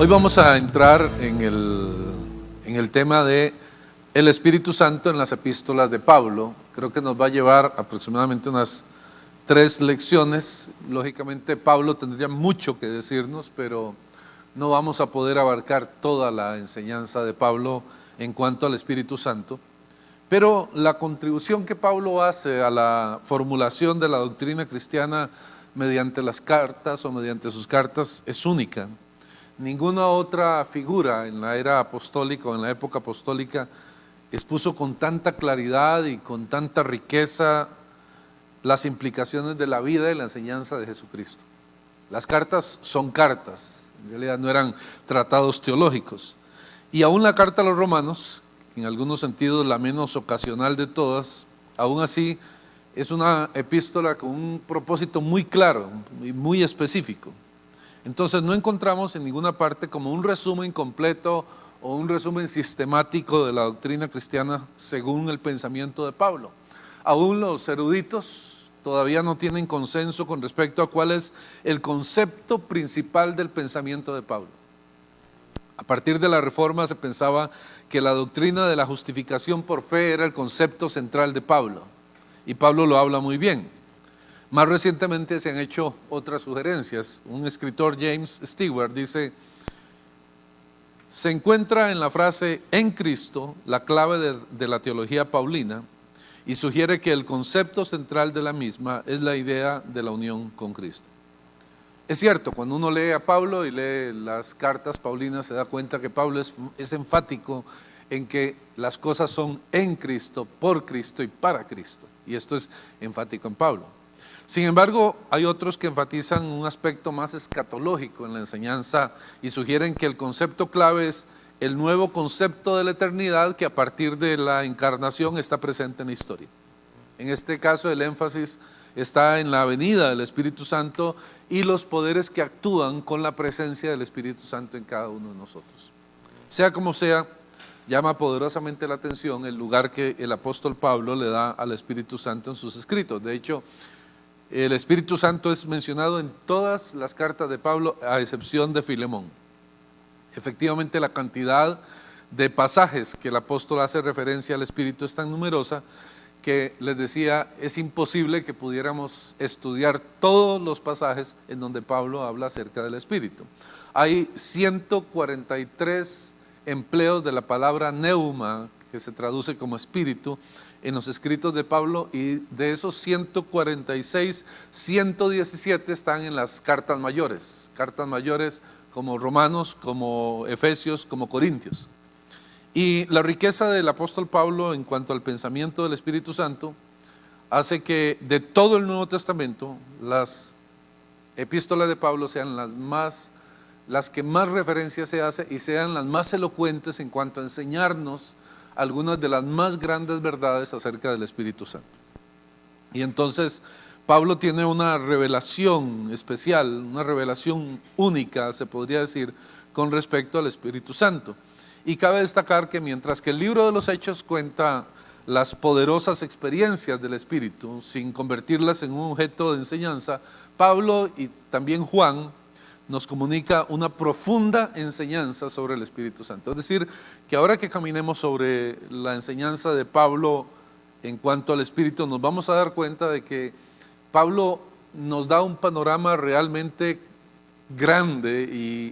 Hoy vamos a entrar en el tema de el Espíritu Santo en las epístolas de Pablo. Creo que nos va a llevar aproximadamente unas 3 lecciones. Lógicamente Pablo tendría mucho que decirnos, pero no vamos a poder abarcar toda la enseñanza de Pablo en cuanto al Espíritu Santo. Pero la contribución que Pablo hace a la formulación de la doctrina cristiana mediante las cartas o mediante sus cartas es única. Ninguna otra figura en la era apostólica o en la época apostólica expuso con tanta claridad y con tanta riqueza las implicaciones de la vida y la enseñanza de Jesucristo. Las cartas son cartas, en realidad no eran tratados teológicos. Y aún la carta a los romanos, en algunos sentidos la menos ocasional de todas, aún así es una epístola con un propósito muy claro y muy específico. Entonces no encontramos en ninguna parte como un resumen completo o un resumen sistemático de la doctrina cristiana según el pensamiento de Pablo. Aún los eruditos todavía no tienen consenso con respecto a cuál es el concepto principal del pensamiento de Pablo. A partir de la Reforma se pensaba que la doctrina de la justificación por fe era el concepto central de Pablo, y Pablo lo habla muy bien. Más recientemente se han hecho otras sugerencias. Un escritor, James Stewart, dice: se encuentra en la frase "en Cristo" la clave de la teología paulina, y sugiere que el concepto central de la misma es la idea de la unión con Cristo. Es cierto, cuando uno lee a Pablo y lee las cartas paulinas, se da cuenta que Pablo es enfático en que las cosas son en Cristo, por Cristo y para Cristo. Y esto es enfático en Pablo. Sin embargo, hay otros que enfatizan un aspecto más escatológico en la enseñanza y sugieren que el concepto clave es el nuevo concepto de la eternidad que a partir de la encarnación está presente en la historia. En este caso el énfasis está en la venida del Espíritu Santo y los poderes que actúan con la presencia del Espíritu Santo en cada uno de nosotros. Sea como sea, llama poderosamente la atención el lugar que el apóstol Pablo le da al Espíritu Santo en sus escritos. De hecho, el Espíritu Santo es mencionado en todas las cartas de Pablo, a excepción de Filemón. Efectivamente, la cantidad de pasajes que el apóstol hace referencia al Espíritu es tan numerosa que, les decía, es imposible que pudiéramos estudiar todos los pasajes en donde Pablo habla acerca del Espíritu. Hay 143 empleos de la palabra neuma, que se traduce como espíritu, en los escritos de Pablo, y de esos 146, 117 están en las cartas mayores como Romanos, como Efesios, como Corintios. Y la riqueza del apóstol Pablo en cuanto al pensamiento del Espíritu Santo hace que de todo el Nuevo Testamento las epístolas de Pablo sean las que más referencia se hace y sean las más elocuentes en cuanto a enseñarnos algunas de las más grandes verdades acerca del Espíritu Santo. Y entonces Pablo tiene una revelación especial, una revelación única, se podría decir, con respecto al Espíritu Santo. Y cabe destacar que mientras que el libro de los Hechos cuenta las poderosas experiencias del Espíritu sin convertirlas en un objeto de enseñanza, Pablo y también Juan nos comunica una profunda enseñanza sobre el Espíritu Santo. Es decir, que ahora que caminemos sobre la enseñanza de Pablo en cuanto al Espíritu, nos vamos a dar cuenta de que Pablo nos da un panorama realmente grande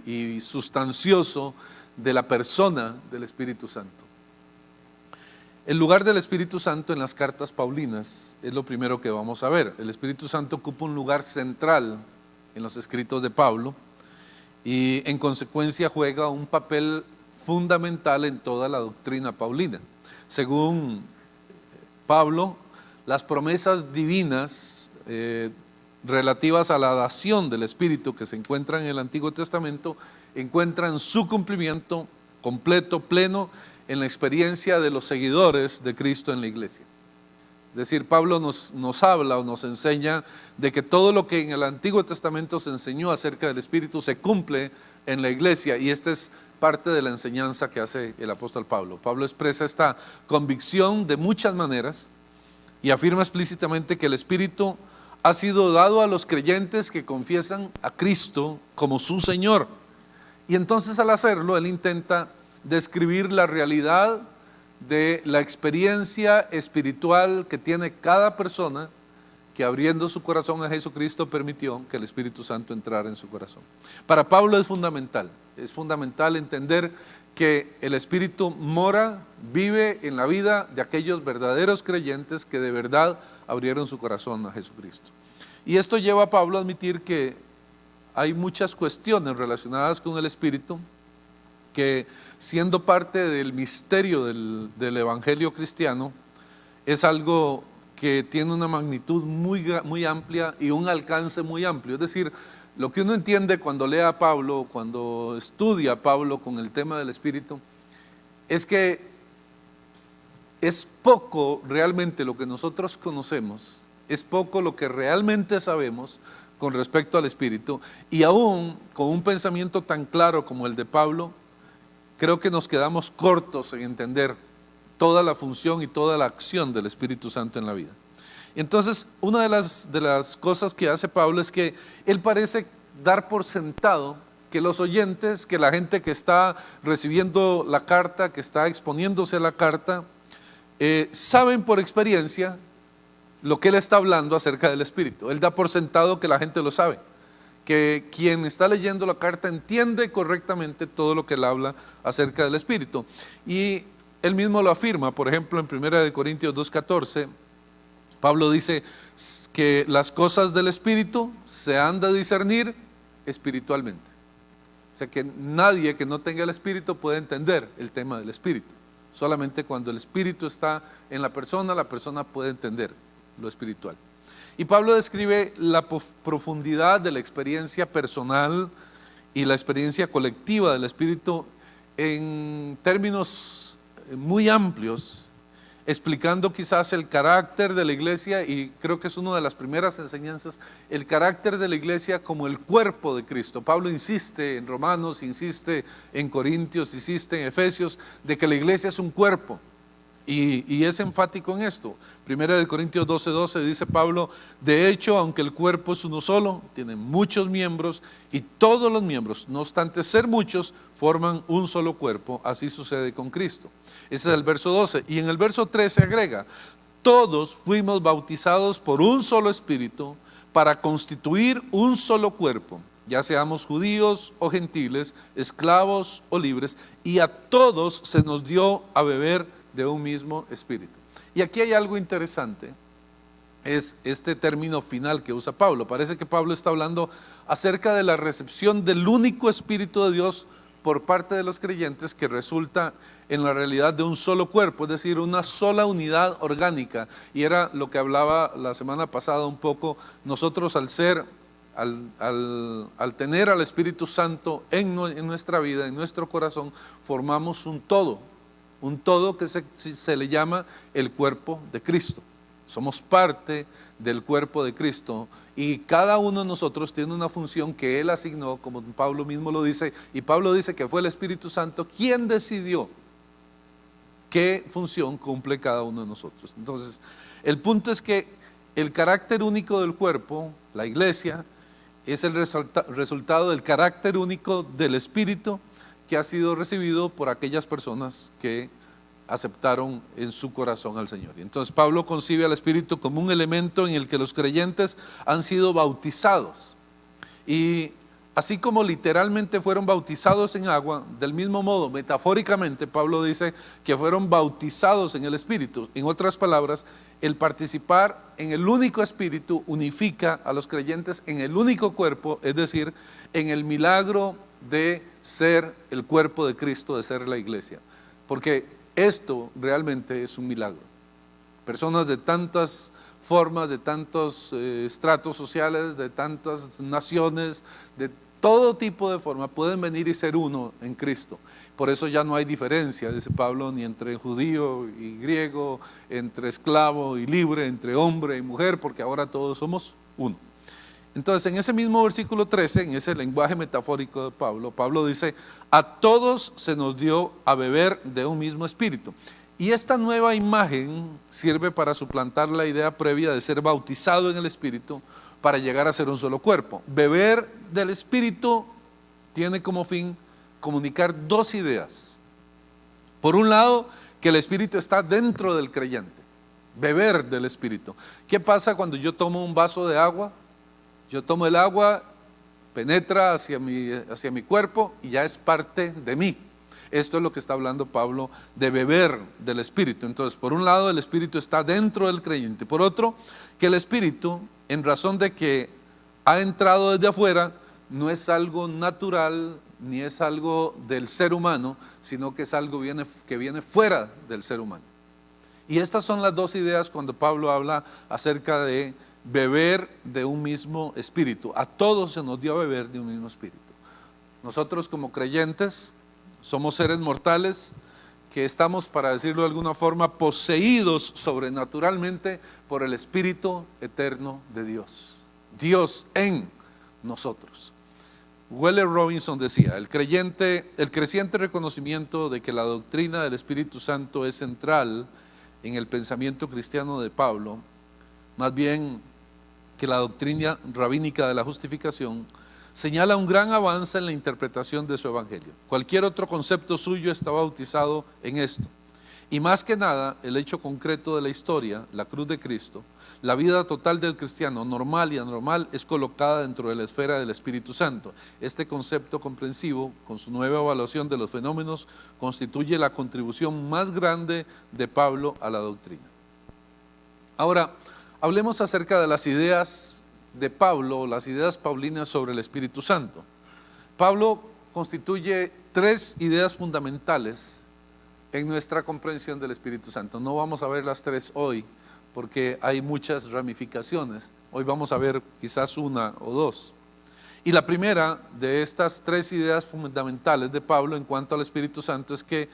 y sustancioso de la persona del Espíritu Santo. El lugar del Espíritu Santo en las cartas paulinas es lo primero que vamos a ver. El Espíritu Santo ocupa un lugar central en los escritos de Pablo y en consecuencia juega un papel fundamental en toda la doctrina paulina. Según Pablo, las promesas divinas relativas a la dación del Espíritu que se encuentran en el Antiguo Testamento encuentran su cumplimiento completo, pleno, en la experiencia de los seguidores de Cristo en la iglesia. Es decir, Pablo nos habla o nos enseña de que todo lo que en el Antiguo Testamento se enseñó acerca del Espíritu se cumple en la iglesia, y esta es parte de la enseñanza que hace el apóstol Pablo. Pablo expresa esta convicción de muchas maneras y afirma explícitamente que el Espíritu ha sido dado a los creyentes que confiesan a Cristo como su Señor, Y entonces al hacerlo, él intenta describir la realidad de la experiencia espiritual que tiene cada persona que, abriendo su corazón a Jesucristo, permitió que el Espíritu Santo entrara en su corazón. Para Pablo es fundamental entender que el Espíritu mora, vive en la vida de aquellos verdaderos creyentes que de verdad abrieron su corazón a Jesucristo. Y esto lleva a Pablo a admitir que hay muchas cuestiones relacionadas con el Espíritu que, siendo parte del misterio del Evangelio cristiano, es algo que tiene una magnitud muy amplia y un alcance muy amplio. Es decir, lo que uno entiende cuando lee a Pablo, cuando estudia a Pablo con el tema del Espíritu, es que es poco realmente lo que nosotros conocemos, es poco lo que realmente sabemos con respecto al Espíritu, y aún con un pensamiento tan claro como el de Pablo, creo que nos quedamos cortos en entender toda la función y toda la acción del Espíritu Santo en la vida. Entonces, una de las cosas que hace Pablo es que él parece dar por sentado que los oyentes, que la gente que está recibiendo la carta, que está exponiéndose a la carta, saben por experiencia lo que él está hablando acerca del Espíritu. Él da por sentado que la gente lo sabe, que quien está leyendo la carta entiende correctamente todo lo que él habla acerca del Espíritu. Y él mismo lo afirma, por ejemplo, en 1 Corintios 2:14, Pablo dice que las cosas del Espíritu se han de discernir espiritualmente. O sea que nadie que no tenga el Espíritu puede entender el tema del Espíritu. Solamente cuando el Espíritu está en la persona puede entender lo espiritual. Y Pablo describe la profundidad de la experiencia personal y la experiencia colectiva del Espíritu en términos muy amplios, explicando quizás el carácter de la iglesia, y creo que es una de las primeras enseñanzas, el carácter de la iglesia como el cuerpo de Cristo. Pablo insiste en Romanos, insiste en Corintios, insiste en Efesios, de que la iglesia es un cuerpo. Y es enfático en esto. 1 Corintios 12:12 dice Pablo: de hecho, aunque el cuerpo es uno solo, tiene muchos miembros, y todos los miembros, no obstante ser muchos, forman un solo cuerpo. Así sucede con Cristo. Ese es el verso 12. Y en el verso 13 agrega: todos fuimos bautizados por un solo espíritu para constituir un solo cuerpo, ya seamos judíos o gentiles, esclavos o libres, y a todos se nos dio a beber de un mismo espíritu. Y aquí hay algo interesante, es este término final que usa Pablo. Parece que Pablo está hablando acerca de la recepción del único Espíritu de Dios por parte de los creyentes, que resulta en la realidad de un solo cuerpo, es decir, una sola unidad orgánica. Y era lo que hablaba la semana pasada un poco. Nosotros al tener al Espíritu Santo en nuestra vida, en nuestro corazón, formamos un todo que se le llama el cuerpo de Cristo. Somos parte del cuerpo de Cristo, y cada uno de nosotros tiene una función que Él asignó, como Pablo mismo lo dice, y Pablo dice que fue el Espíritu Santo quien decidió qué función cumple cada uno de nosotros. Entonces, el punto es que el carácter único del cuerpo, la iglesia, es el resultado del carácter único del Espíritu que ha sido recibido por aquellas personas que aceptaron en su corazón al Señor. Y entonces Pablo concibe al Espíritu como un elemento en el que los creyentes han sido bautizados. Y así como literalmente fueron bautizados en agua, del mismo modo, metafóricamente, Pablo dice que fueron bautizados en el Espíritu. En otras palabras, el participar en el único Espíritu unifica a los creyentes en el único cuerpo, es decir, en el milagro de ser el cuerpo de Cristo, de ser la iglesia. Porque esto realmente es un milagro. Personas de tantas formas, de tantos estratos sociales, de tantas naciones, de todo tipo de forma, pueden venir y ser uno en Cristo. Por eso ya no hay diferencia, dice Pablo, ni entre judío y griego, entre esclavo y libre, entre hombre y mujer, porque ahora todos somos uno. Entonces, en ese mismo versículo 13, en ese lenguaje metafórico de Pablo, Pablo dice: a todos se nos dio a beber de un mismo espíritu. Y esta nueva imagen sirve para suplantar la idea previa de ser bautizado en el Espíritu para llegar a ser un solo cuerpo. Beber del Espíritu tiene como fin comunicar dos ideas. Por un lado, que el Espíritu está dentro del creyente, beber del Espíritu. ¿Qué pasa cuando yo tomo un vaso de agua? Yo tomo el agua, penetra hacia mi cuerpo y ya es parte de mí. Esto es lo que está hablando Pablo de beber del Espíritu. Entonces, por un lado, el Espíritu está dentro del creyente. Por otro, que el Espíritu, en razón de que ha entrado desde afuera, no es algo natural ni es algo del ser humano, sino que es algo que viene fuera del ser humano. Y estas son las dos ideas cuando Pablo habla acerca de beber de un mismo espíritu. A todos se nos dio a beber de un mismo espíritu. Nosotros como creyentes somos seres mortales que estamos, para decirlo de alguna forma, poseídos sobrenaturalmente por el Espíritu eterno de Dios. Dios en nosotros. Weller Robinson decía, el creciente reconocimiento de que la doctrina del Espíritu Santo es central en el pensamiento cristiano de Pablo, más bien que la doctrina rabínica de la justificación, señala un gran avance en la interpretación de su evangelio. Cualquier otro concepto suyo está bautizado en esto. Y más que nada, el hecho concreto de la historia, la cruz de Cristo, la vida total del cristiano, normal y anormal, es colocada dentro de la esfera del Espíritu Santo. Este concepto comprensivo, con su nueva evaluación de los fenómenos, constituye la contribución más grande de Pablo a la doctrina. Ahora, hablemos acerca de las ideas de Pablo, las ideas paulinas sobre el Espíritu Santo. Pablo constituye tres ideas fundamentales en nuestra comprensión del Espíritu Santo. No vamos a ver las tres hoy, porque hay muchas ramificaciones. Hoy vamos a ver quizás una o dos. Y la primera de estas tres ideas fundamentales de Pablo en cuanto al Espíritu Santo es que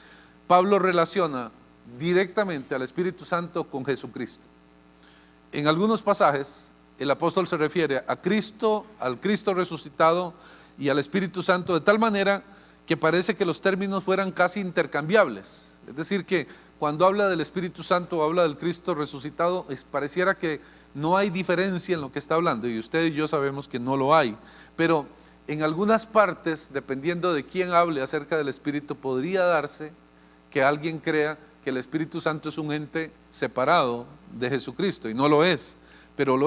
Pablo relaciona directamente al Espíritu Santo con Jesucristo. En algunos pasajes el apóstol se refiere a Cristo, al Cristo resucitado y al Espíritu Santo de tal manera que parece que los términos fueran casi intercambiables. Es decir, que cuando habla del Espíritu Santo o habla del Cristo resucitado, pareciera que no hay diferencia en lo que está hablando, y usted y yo sabemos que no lo hay. Pero en algunas partes, dependiendo de quién hable acerca del Espíritu, podría darse que alguien crea que el Espíritu Santo es un ente separado de Jesucristo, y no lo es. Pero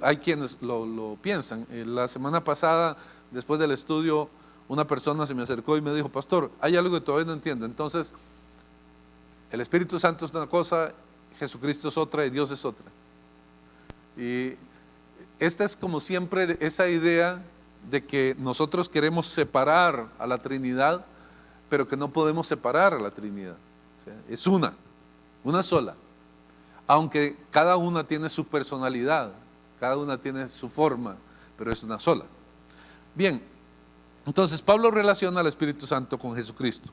hay quienes lo piensan. La semana pasada, después del estudio, una persona se me acercó y me dijo: pastor, hay algo que todavía no entiendo. Entonces, el Espíritu Santo es una cosa, Jesucristo es otra y Dios es otra. Y esta es, como siempre, esa idea de que nosotros queremos separar a la Trinidad, pero que no podemos separar a la Trinidad. O sea, es una sola. Aunque cada una tiene su personalidad, cada una tiene su forma, pero es una sola. Bien, entonces Pablo relaciona al Espíritu Santo con Jesucristo.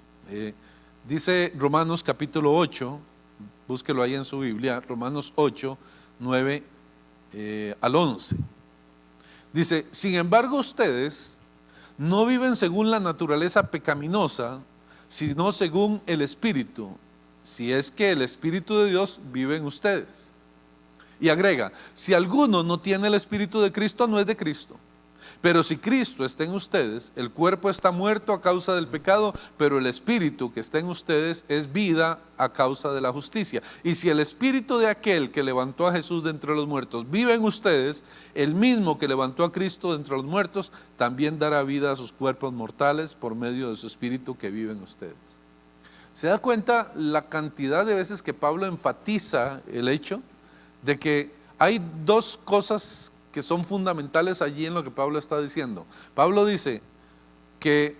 Dice Romanos capítulo 8, búsquelo ahí en su Biblia, Romanos 8, 9 al 11. Dice: sin embargo, ustedes no viven según la naturaleza pecaminosa, sino según el Espíritu, si es que el Espíritu de Dios vive en ustedes. Y agrega: si alguno no tiene el Espíritu de Cristo, no es de Cristo. Pero si Cristo está en ustedes, el cuerpo está muerto a causa del pecado, pero el Espíritu que está en ustedes es vida a causa de la justicia. Y si el Espíritu de aquel que levantó a Jesús de entre los muertos vive en ustedes, el mismo que levantó a Cristo de entre los muertos también dará vida a sus cuerpos mortales por medio de su Espíritu que vive en ustedes. ¿Se da cuenta la cantidad de veces que Pablo enfatiza el hecho de que hay dos cosas que son fundamentales allí en lo que Pablo está diciendo? Pablo dice que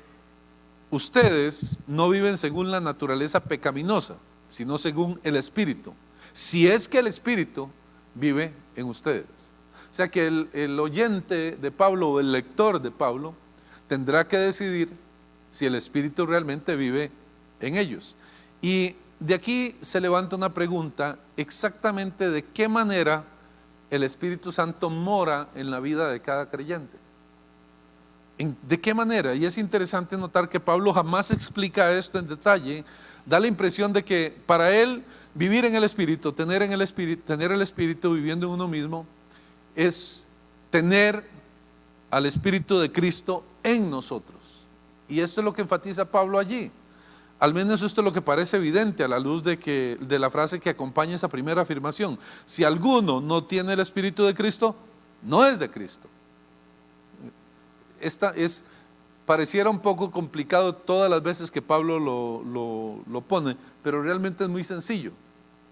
ustedes no viven según la naturaleza pecaminosa, sino según el Espíritu, si es que el Espíritu vive en ustedes. O sea que el oyente de Pablo o el lector de Pablo tendrá que decidir si el Espíritu realmente vive en ellos. Y de aquí se levanta una pregunta: exactamente de qué manera el Espíritu Santo mora en la vida de cada creyente. ¿De qué manera? Y es interesante notar que Pablo jamás explica esto en detalle. Da la impresión de que para él vivir en el Espíritu, tener el Espíritu viviendo en uno mismo, es tener al Espíritu de Cristo en nosotros. Y esto es lo que enfatiza Pablo allí. Al menos esto es lo que parece evidente a la luz de la frase que acompaña esa primera afirmación. Si alguno no tiene el Espíritu de Cristo, no es de Cristo. Pareciera un poco complicado todas las veces que Pablo lo pone, pero realmente es muy sencillo.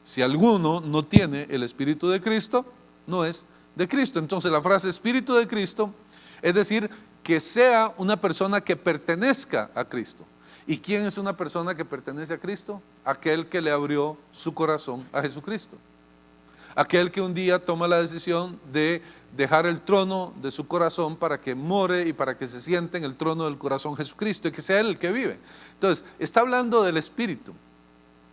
Si alguno no tiene el Espíritu de Cristo, no es de Cristo. Entonces la frase Espíritu de Cristo es decir, que sea una persona que pertenezca a Cristo. ¿Y quién es una persona que pertenece a Cristo? Aquel que le abrió su corazón a Jesucristo. Aquel que un día toma la decisión de dejar el trono de su corazón para que more y para que se siente en el trono del corazón Jesucristo y que sea Él el que vive. Entonces, está hablando del Espíritu.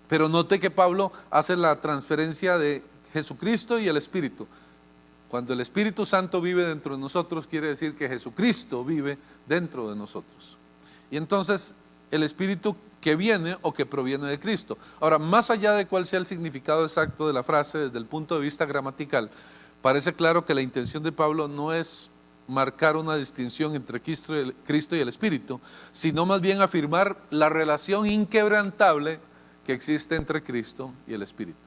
Pero note que Pablo hace la transferencia de Jesucristo y el Espíritu. Cuando el Espíritu Santo vive dentro de nosotros, quiere decir que Jesucristo vive dentro de nosotros. Y entonces, el Espíritu que viene o que proviene de Cristo. Ahora, más allá de cuál sea el significado exacto de la frase desde el punto de vista gramatical, parece claro que la intención de Pablo no es marcar una distinción entre Cristo y el Espíritu, sino más bien afirmar la relación inquebrantable que existe entre Cristo y el Espíritu.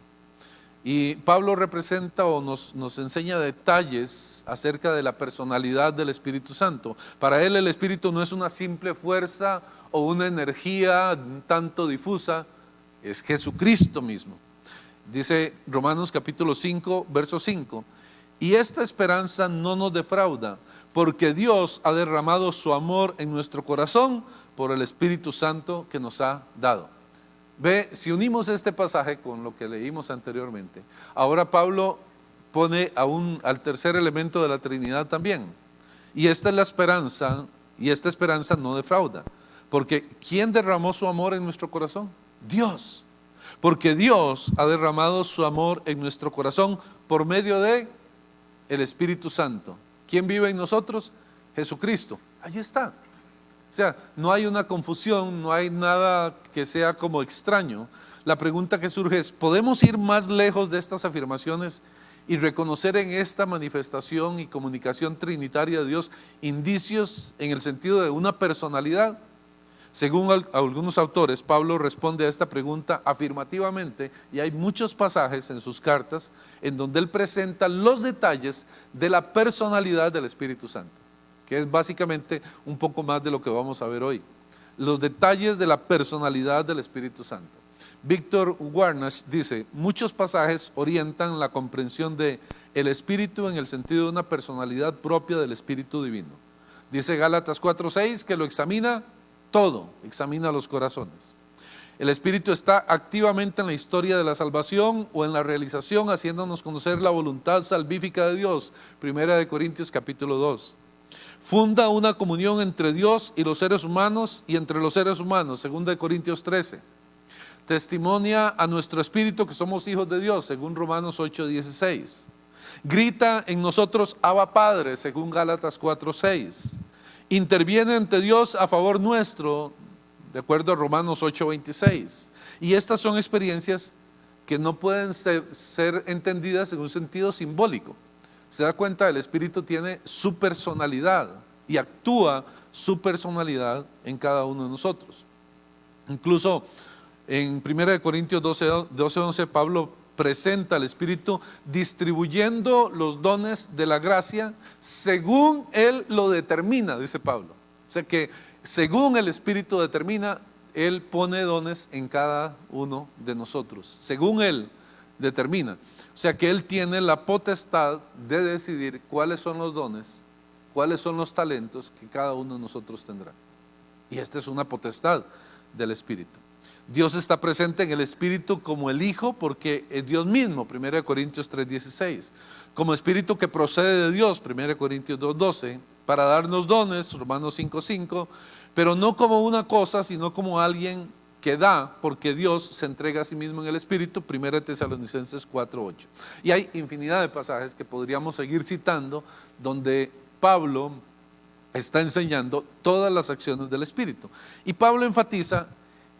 Y Pablo representa o nos enseña detalles acerca de la personalidad del Espíritu Santo. Para él el Espíritu no es una simple fuerza o una energía un tanto difusa, es Jesucristo mismo. Dice Romanos capítulo 5, verso 5, y esta esperanza no nos defrauda, porque Dios ha derramado su amor en nuestro corazón por el Espíritu Santo que nos ha dado. Ve, si unimos este pasaje con lo que leímos anteriormente, ahora Pablo pone al tercer elemento de la Trinidad también. Y esta es la esperanza, y esta esperanza no defrauda. Porque ¿quién derramó su amor en nuestro corazón? Dios. Porque Dios ha derramado su amor en nuestro corazón por medio de el Espíritu Santo. ¿Quién vive en nosotros? Jesucristo. Allí está. O sea, no hay una confusión, no hay nada que sea como extraño. La pregunta que surge es, ¿podemos ir más lejos de estas afirmaciones y reconocer en esta manifestación y comunicación trinitaria de Dios indicios en el sentido de una personalidad? Según algunos autores, Pablo responde a esta pregunta afirmativamente, y hay muchos pasajes en sus cartas en donde él presenta los detalles de la personalidad del Espíritu Santo, que es básicamente un poco más de lo que vamos a ver hoy. Los detalles de la personalidad del Espíritu Santo. Víctor Warnash dice, muchos pasajes orientan la comprensión de el Espíritu en el sentido de una personalidad propia del Espíritu Divino. Dice Gálatas 4:6 que lo examina todo, examina los corazones. El Espíritu está activamente en la historia de la salvación o en la realización, haciéndonos conocer la voluntad salvífica de Dios. 1 Corintios capítulo 2. Funda una comunión entre Dios y los seres humanos y entre los seres humanos, 2 Corintios 13. Testimonia a nuestro espíritu que somos hijos de Dios, según Romanos 8:16. Grita en nosotros Abba Padre, según Gálatas 4:6. Interviene ante Dios a favor nuestro, de acuerdo a Romanos 8:26. Y estas son experiencias que no pueden ser entendidas en un sentido simbólico. Se da cuenta, el Espíritu tiene su personalidad y actúa su personalidad en cada uno de nosotros. Incluso en 1 Corintios 12:11 Pablo presenta al Espíritu distribuyendo los dones de la gracia según Él lo determina, dice Pablo. O sea que según el Espíritu determina, Él pone dones en cada uno de nosotros, según Él determina. O sea que Él tiene la potestad de decidir cuáles son los dones, cuáles son los talentos que cada uno de nosotros tendrá. Y esta es una potestad del Espíritu. Dios está presente en el Espíritu como el Hijo porque es Dios mismo, 1 Corintios 3:16. Como Espíritu que procede de Dios, 1 Corintios 2:12, para darnos dones, Romanos 5:5, pero no como una cosa, sino como alguien que da, porque Dios se entrega a sí mismo en el Espíritu, 1 Tesalonicenses 4:8. Y hay infinidad de pasajes que podríamos seguir citando donde Pablo está enseñando todas las acciones del Espíritu. Y Pablo enfatiza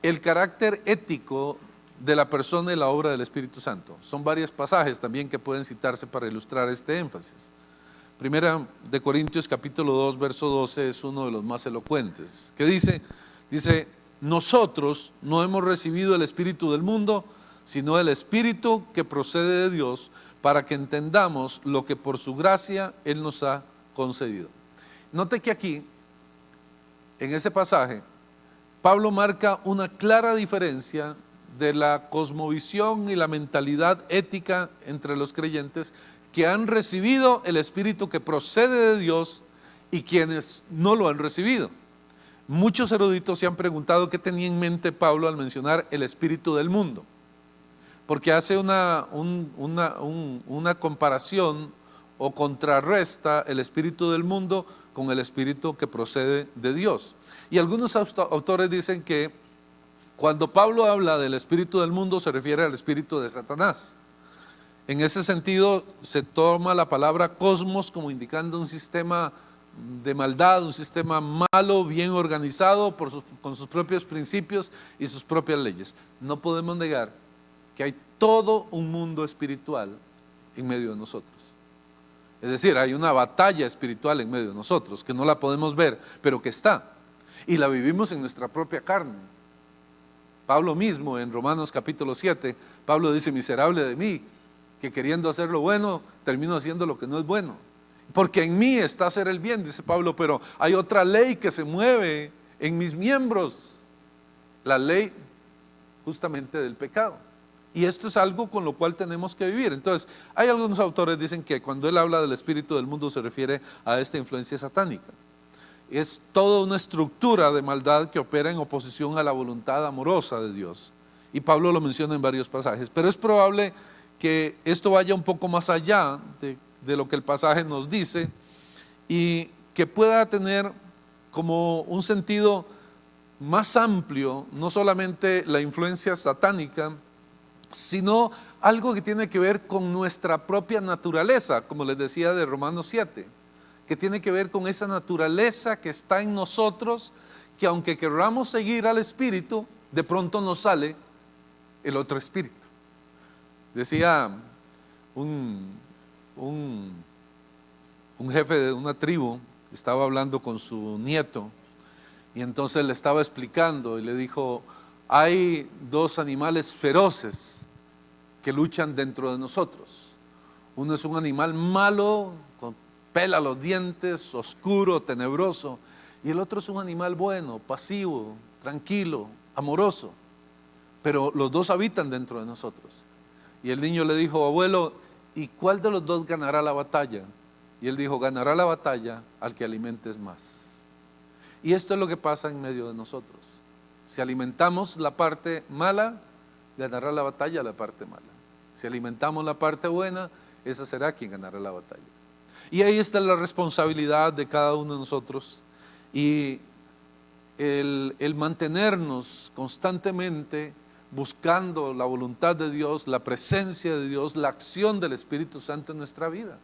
el carácter ético de la persona y la obra del Espíritu Santo. Son varios pasajes también que pueden citarse para ilustrar este énfasis. Primera de Corintios capítulo 2, verso 12 es uno de los más elocuentes, que dice, nosotros no hemos recibido el espíritu del mundo, sino el espíritu que procede de Dios, para que entendamos lo que por su gracia Él nos ha concedido. Note que aquí, en ese pasaje, Pablo marca una clara diferencia de la cosmovisión y la mentalidad ética entre los creyentes que han recibido el espíritu que procede de Dios y quienes no lo han recibido. Muchos eruditos se han preguntado qué tenía en mente Pablo al mencionar el espíritu del mundo, porque hace una comparación o contrarresta el espíritu del mundo con el espíritu que procede de Dios. Y algunos autores dicen que cuando Pablo habla del espíritu del mundo se refiere al espíritu de Satanás. En ese sentido se toma la palabra cosmos como indicando un sistema de maldad, un sistema malo, bien organizado con sus propios principios y sus propias leyes. No podemos negar que hay todo un mundo espiritual en medio de nosotros. Es decir, hay una batalla espiritual en medio de nosotros que no la podemos ver, pero que está. Y la vivimos en nuestra propia carne. Pablo mismo en Romanos capítulo 7, Pablo dice, miserable de mí, que queriendo hacer lo bueno, termino haciendo lo que no es bueno. Porque en mí está hacer el bien, dice Pablo, pero hay otra ley que se mueve en mis miembros. La ley justamente del pecado. Y esto es algo con lo cual tenemos que vivir. Entonces, hay algunos autores que dicen que cuando él habla del espíritu del mundo se refiere a esta influencia satánica. Es toda una estructura de maldad que opera en oposición a la voluntad amorosa de Dios. Y Pablo lo menciona en varios pasajes. Pero es probable que esto vaya un poco más allá de lo que el pasaje nos dice y que pueda tener como un sentido más amplio, no solamente la influencia satánica, sino algo que tiene que ver con nuestra propia naturaleza, como les decía de Romanos 7, que tiene que ver con esa naturaleza que está en nosotros, que aunque queramos seguir al espíritu, de pronto nos sale el otro espíritu. Decía un jefe de una tribu, estaba hablando con su nieto y entonces le estaba explicando y le dijo, hay dos animales feroces que luchan dentro de nosotros. Uno es un animal malo, con pela los dientes, oscuro, tenebroso, y el otro es un animal bueno, pasivo, tranquilo, amoroso, pero los dos habitan dentro de nosotros. Y el niño le dijo, abuelo, ¿y cuál de los dos ganará la batalla? Y él dijo, ganará la batalla al que alimentes más. Y esto es lo que pasa en medio de nosotros. Si alimentamos la parte mala, ganará la batalla la parte mala. Si alimentamos la parte buena, esa será quien ganará la batalla. Y ahí está la responsabilidad de cada uno de nosotros y el mantenernos constantemente buscando la voluntad de Dios, la presencia de Dios, la acción del Espíritu Santo en nuestra vida.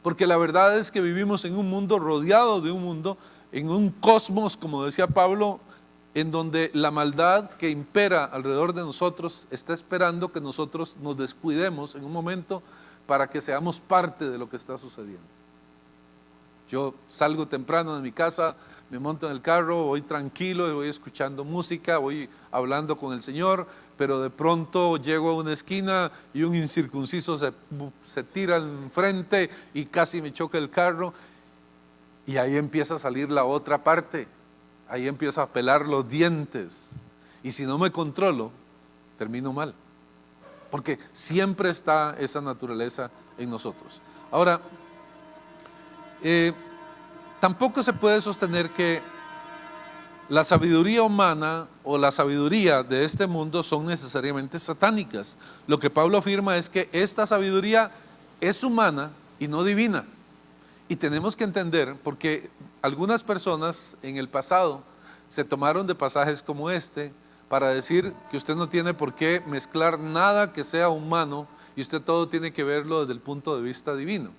Porque la verdad es que vivimos en un mundo rodeado de un mundo, en un cosmos, como decía Pablo, en donde la maldad que impera alrededor de nosotros está esperando que nosotros nos descuidemos en un momento para que seamos parte de lo que está sucediendo. Yo salgo temprano de mi casa, me monto en el carro, voy tranquilo, voy escuchando música, voy hablando con el Señor, pero de pronto llego a una esquina y un incircunciso se tira enfrente y casi me choca el carro, y ahí empieza a salir la otra parte, ahí empiezo a pelar los dientes, y si no me controlo, termino mal, porque siempre está esa naturaleza en nosotros. Ahora, tampoco se puede sostener que la sabiduría humana o la sabiduría de este mundo son necesariamente satánicas. Lo que Pablo afirma es que esta sabiduría es humana y no divina. Y tenemos que entender, porque algunas personas en el pasado se tomaron de pasajes como este para decir que usted no tiene por qué mezclar nada que sea humano y usted todo tiene que verlo desde el punto de vista divino.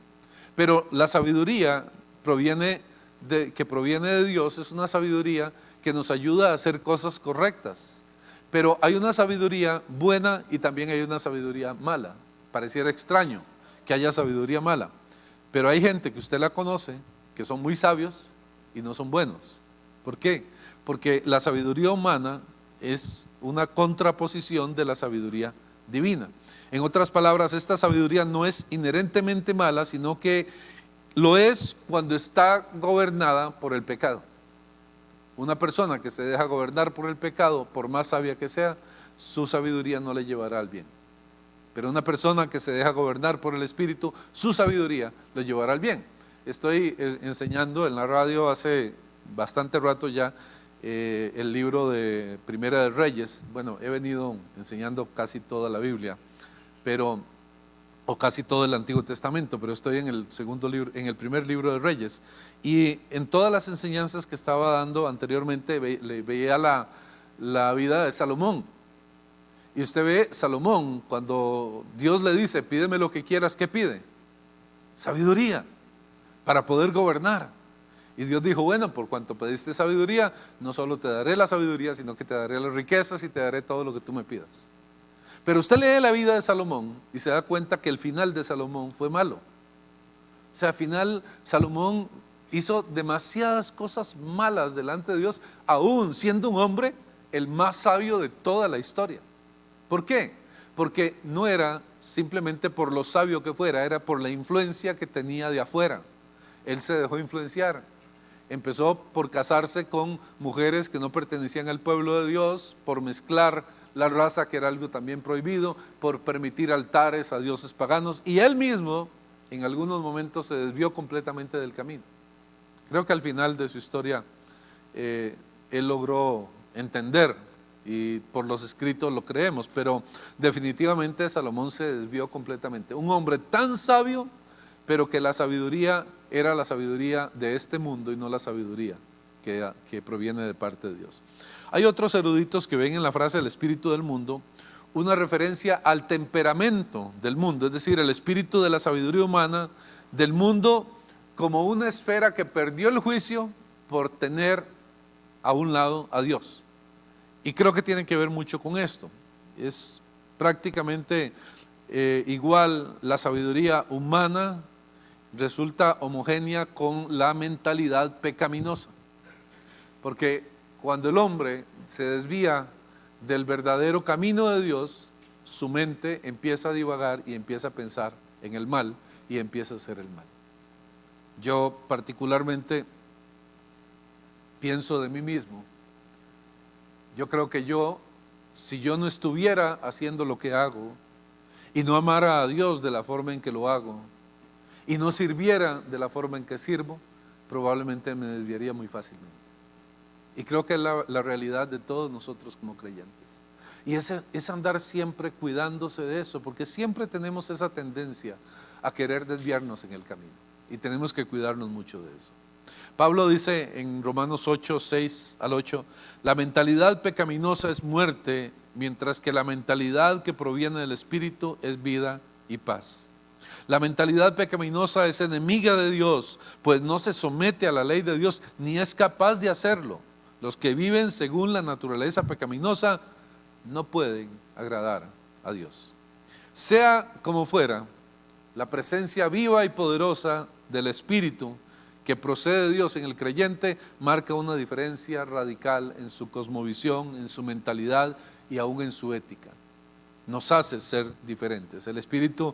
Pero la sabiduría que proviene de Dios es una sabiduría que nos ayuda a hacer cosas correctas. Pero hay una sabiduría buena y también hay una sabiduría mala. Pareciera extraño que haya sabiduría mala, Pero hay gente que usted la conoce, que son muy sabios y no son buenos. ¿Por qué? Porque la sabiduría humana es una contraposición de la sabiduría divina. En otras palabras, esta sabiduría no es inherentemente mala, sino que lo es cuando está gobernada por el pecado. Una persona que se deja gobernar por el pecado, por más sabia que sea, su sabiduría no le llevará al bien. Pero una persona que se deja gobernar por el Espíritu, su sabiduría lo llevará al bien. Estoy enseñando en la radio hace bastante rato ya el libro de Primera de Reyes. Bueno, he venido enseñando casi toda la Biblia, o casi todo el Antiguo Testamento, pero estoy en el segundo libro, en el primer libro de Reyes. Y en todas las enseñanzas que estaba dando anteriormente veía la vida de Salomón. Y usted ve Salomón, cuando Dios le dice, pídeme lo que quieras, ¿qué pide? Sabiduría, para poder gobernar. Y Dios dijo, bueno, por cuanto pediste sabiduría, no solo te daré la sabiduría, sino que te daré las riquezas y te daré todo lo que tú me pidas. Pero usted lee la vida de Salomón y se da cuenta que el final de Salomón fue malo. O sea, al final Salomón hizo demasiadas cosas malas delante de Dios, aún siendo un hombre el más sabio de toda la historia. ¿Por qué? Porque no era simplemente por lo sabio que fuera, era por la influencia que tenía de afuera. Él se dejó influenciar. Empezó por casarse con mujeres que no pertenecían al pueblo de Dios, por mezclar la raza, que era algo también prohibido, por permitir altares a dioses paganos, y él mismo en algunos momentos se desvió completamente del camino. Creo que al final de su historia él logró entender, y por los escritos lo creemos, pero definitivamente Salomón se desvió completamente. Un hombre tan sabio, pero que la sabiduría era la sabiduría de este mundo y no la sabiduría que proviene de parte de Dios. Hay otros eruditos que ven en la frase el espíritu del mundo una referencia al temperamento del mundo, es decir, el espíritu de la sabiduría humana del mundo como una esfera que perdió el juicio por tener a un lado a Dios. Y creo que tiene que ver mucho con esto. Es prácticamente igual la sabiduría humana resulta homogénea con la mentalidad pecaminosa. Porque cuando el hombre se desvía del verdadero camino de Dios, su mente empieza a divagar y empieza a pensar en el mal y empieza a hacer el mal. Yo particularmente pienso de mí mismo. Yo creo que si yo no estuviera haciendo lo que hago y no amara a Dios de la forma en que lo hago y no sirviera de la forma en que sirvo, probablemente me desviaría muy fácilmente. Y creo que es la realidad de todos nosotros como creyentes. Y es andar siempre cuidándose de eso, porque siempre tenemos esa tendencia a querer desviarnos en el camino. Y tenemos que cuidarnos mucho de eso. Pablo dice en Romanos 8, 6 al 8, la mentalidad pecaminosa es muerte, mientras que la mentalidad que proviene del Espíritu es vida y paz. La mentalidad pecaminosa es enemiga de Dios, pues no se somete a la ley de Dios, ni es capaz de hacerlo. Los que viven según la naturaleza pecaminosa no pueden agradar a Dios. Sea como fuera, la presencia viva y poderosa del Espíritu que procede de Dios en el creyente marca una diferencia radical en su cosmovisión, en su mentalidad y aún en su ética. Nos hace ser diferentes. El Espíritu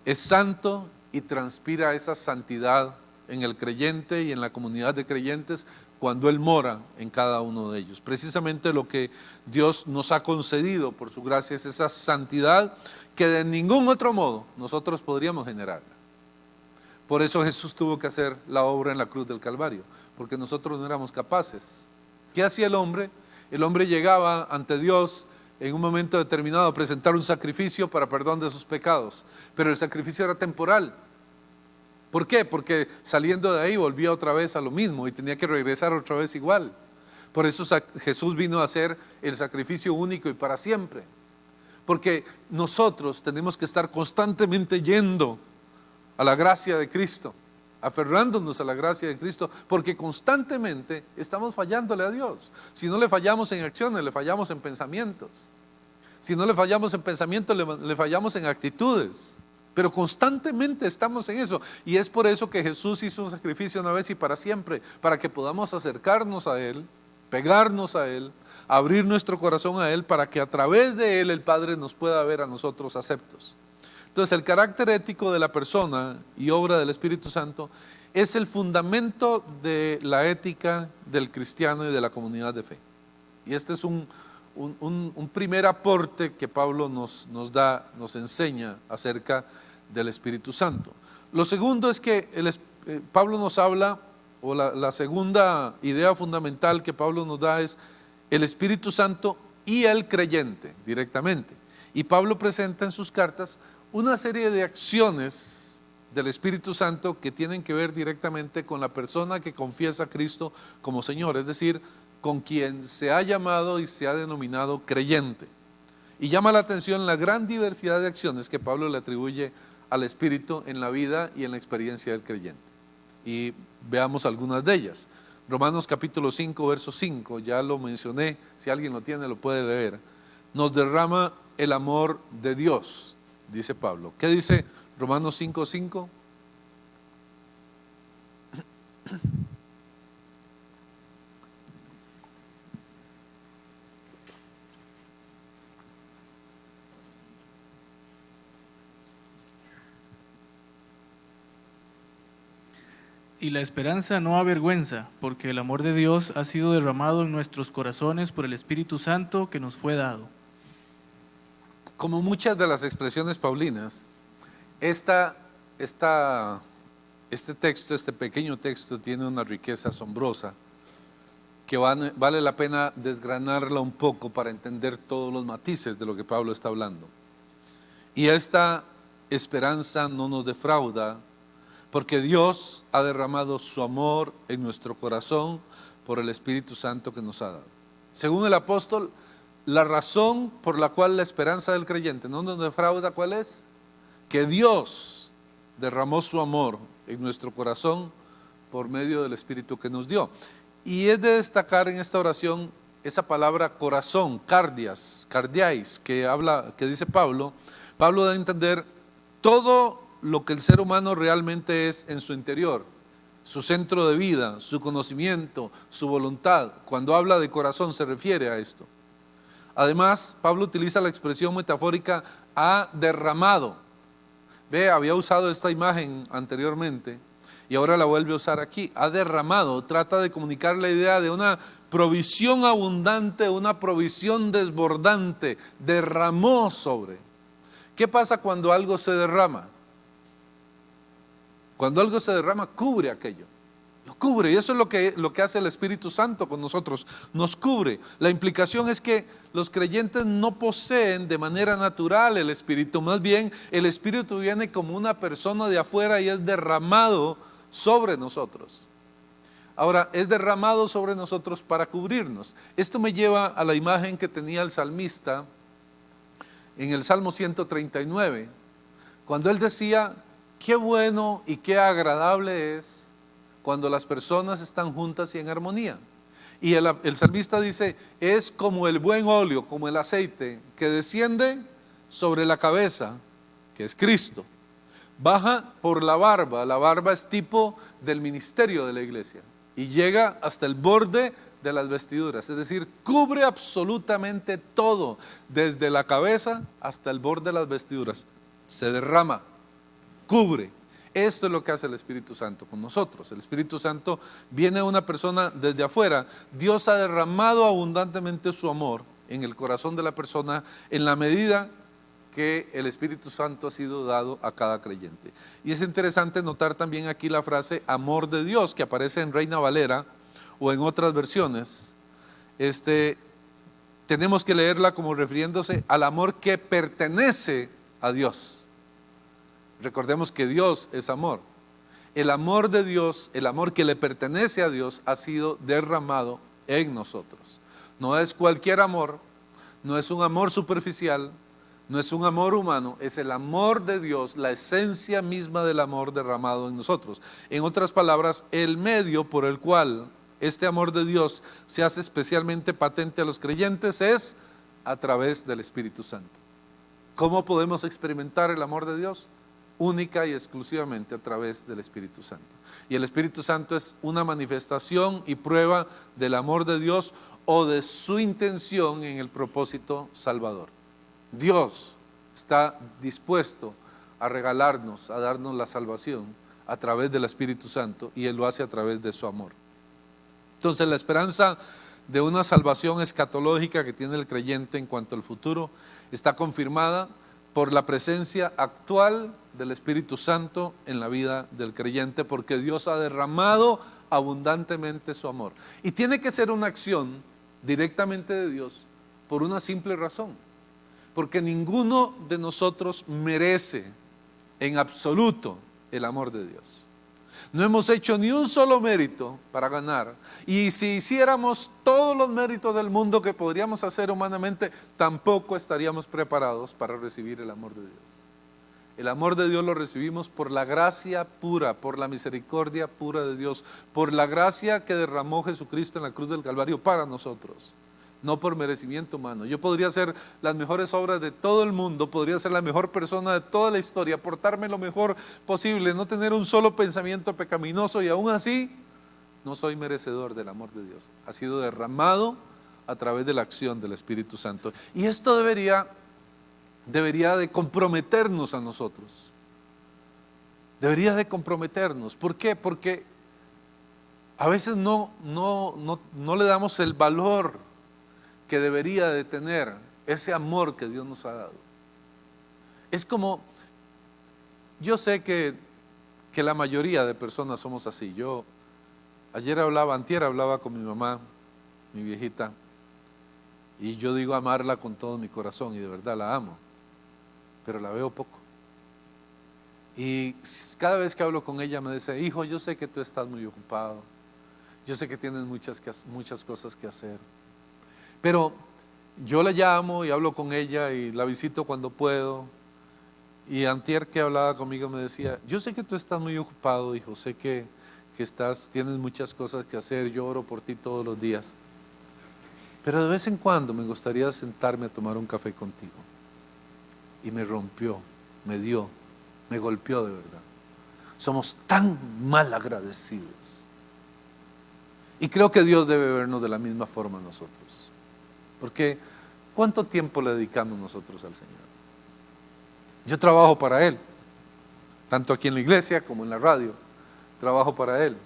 es santo y transpira esa santidad en el creyente y en la comunidad de creyentes cuando Él mora en cada uno de ellos. Precisamente lo que Dios nos ha concedido por su gracia es esa santidad que de ningún otro modo nosotros podríamos generarla. Por eso Jesús tuvo que hacer la obra en la cruz del Calvario, porque nosotros no éramos capaces. ¿Qué hacía el hombre? El hombre llegaba ante Dios en un momento determinado a presentar un sacrificio para perdón de sus pecados, pero el sacrificio era temporal. ¿Por qué? Porque saliendo de ahí volvía otra vez a lo mismo y tenía que regresar otra vez igual. Por eso Jesús vino a hacer el sacrificio único y para siempre. Porque nosotros tenemos que estar constantemente yendo a la gracia de Cristo, aferrándonos a la gracia de Cristo, porque constantemente estamos fallándole a Dios. Si no le fallamos en acciones, le fallamos en pensamientos. Si no le fallamos en pensamientos, le fallamos en actitudes. pero constantemente estamos en eso. Y es por eso que Jesús hizo un sacrificio una vez y para siempre, para que podamos acercarnos a Él, pegarnos a Él, abrir nuestro corazón a Él, para que a través de Él el Padre nos pueda ver a nosotros aceptos. Entonces el carácter ético de la persona y obra del Espíritu Santo es el fundamento de la ética del cristiano y de la comunidad de fe. Y este es un primer aporte que Pablo nos enseña acerca del Espíritu Santo. Lo segundo es que Pablo nos habla, o la segunda idea fundamental que Pablo nos da es el Espíritu Santo y el creyente directamente. Y Pablo presenta en sus cartas una serie de acciones del Espíritu Santo que tienen que ver directamente con la persona que confiesa a Cristo como Señor, es decir, con quien se ha llamado y se ha denominado creyente. Y llama la atención la gran diversidad de acciones que Pablo le atribuye al Espíritu en la vida y en la experiencia del creyente. Y veamos algunas de ellas. Romanos capítulo 5, verso 5, ya lo mencioné, si alguien lo tiene lo puede leer. Nos derrama el amor de Dios, dice Pablo. ¿Qué dice Romanos 5, 5? Y la esperanza no avergüenza, porque el amor de Dios ha sido derramado en nuestros corazones por el Espíritu Santo que nos fue dado. Como muchas de las expresiones paulinas, este pequeño texto tiene una riqueza asombrosa que vale la pena desgranarla un poco para entender todos los matices de lo que Pablo está hablando. Y esta esperanza no nos defrauda, porque Dios ha derramado su amor en nuestro corazón por el Espíritu Santo que nos ha dado. Según el apóstol, la razón por la cual la esperanza del creyente no nos defrauda, ¿cuál es? Que Dios derramó su amor en nuestro corazón por medio del Espíritu que nos dio. Y es de destacar en esta oración esa palabra corazón, cardiais, que dice Pablo. Pablo da a entender todo lo que el ser humano realmente es en su interior, su centro de vida, su conocimiento, su voluntad. Cuando habla de corazón se refiere a esto. Además, Pablo utiliza la expresión metafórica ha derramado. Había usado esta imagen anteriormente y ahora la vuelve a usar aquí. Ha derramado, trata de comunicar la idea de una provisión abundante, una provisión desbordante. Derramó sobre. ¿Qué pasa cuando algo se derrama? Cuando algo se derrama, cubre aquello. Lo cubre, y eso es lo que hace el Espíritu Santo con nosotros, nos cubre. La implicación es que los creyentes no poseen de manera natural el Espíritu, más bien el Espíritu viene como una persona de afuera y es derramado sobre nosotros. Ahora, es derramado sobre nosotros para cubrirnos. Esto me lleva a la imagen que tenía el salmista en el Salmo 139, cuando él decía: qué bueno y qué agradable es cuando las personas están juntas y en armonía. Y el salmista dice: es como el buen óleo, como el aceite que desciende sobre la cabeza, que es Cristo, baja por la barba es tipo del ministerio de la iglesia, y llega hasta el borde de las vestiduras, es decir, cubre absolutamente todo, desde la cabeza hasta el borde de las vestiduras, se derrama, cubre. Esto es lo que hace el Espíritu Santo con nosotros. El Espíritu Santo viene a una persona desde afuera. Dios ha derramado abundantemente su amor en el corazón de la persona en la medida que el Espíritu Santo ha sido dado a cada creyente. Y es interesante notar también aquí la frase amor de Dios, que aparece en Reina Valera o en otras versiones. Tenemos que leerla como refiriéndose al amor que pertenece a Dios. Recordemos que Dios es amor. El amor de Dios, el amor que le pertenece a Dios, ha sido derramado en nosotros. No es cualquier amor, no es un amor superficial, no es un amor humano, es el amor de Dios, la esencia misma del amor derramado en nosotros. En otras palabras, el medio por el cual este amor de Dios se hace especialmente patente a los creyentes es a través del Espíritu Santo. ¿Cómo podemos experimentar el amor de Dios? única y exclusivamente a través del Espíritu Santo. Y el Espíritu Santo es una manifestación y prueba del amor de Dios o de su intención en el propósito salvador. Dios está dispuesto a regalarnos, a darnos la salvación a través del Espíritu Santo, y Él lo hace a través de su amor. Entonces, la esperanza de una salvación escatológica que tiene el creyente en cuanto al futuro está confirmada por la presencia actual del Espíritu Santo en la vida del creyente, porque Dios ha derramado abundantemente su amor. Y tiene que ser una acción directamente de Dios por una simple razón: porque ninguno de nosotros merece en absoluto el amor de Dios. No hemos hecho ni un solo mérito para ganar, y si hiciéramos todos los méritos del mundo que podríamos hacer humanamente, tampoco estaríamos preparados para recibir el amor de Dios. El amor de Dios lo recibimos por la gracia pura, por la misericordia pura de Dios, por la gracia que derramó Jesucristo en la cruz del Calvario para nosotros, no por merecimiento humano. Yo podría hacer las mejores obras de todo el mundo, podría ser la mejor persona de toda la historia, portarme lo mejor posible, no tener un solo pensamiento pecaminoso, y aún así no soy merecedor del amor de Dios. Ha sido derramado a través de la acción del Espíritu Santo, y esto debería de comprometernos a nosotros. Debería de comprometernos. ¿Por qué? Porque a veces no le damos el valor que debería de tener ese amor que Dios nos ha dado. Es como, yo sé que la mayoría de personas somos así. Yo antier hablaba con mi mamá, mi viejita, y yo digo amarla con todo mi corazón, y de verdad la amo, pero la veo poco. Y cada vez que hablo con ella me dice: hijo, yo sé que tú estás muy ocupado, yo sé que tienes muchas cosas que hacer, pero yo la llamo y hablo con ella y la visito cuando puedo. Y antier que hablaba conmigo me decía: yo sé que tú estás muy ocupado, hijo, sé que tienes muchas cosas que hacer, yo oro por ti todos los días, pero de vez en cuando me gustaría sentarme a tomar un café contigo. Y me rompió, me golpeó de verdad. Somos tan mal agradecidos. Y creo que Dios debe vernos de la misma forma a nosotros. Porque ¿cuánto tiempo le dedicamos nosotros al Señor? Yo trabajo para Él, tanto aquí en la iglesia como en la radio. Trabajo para Él,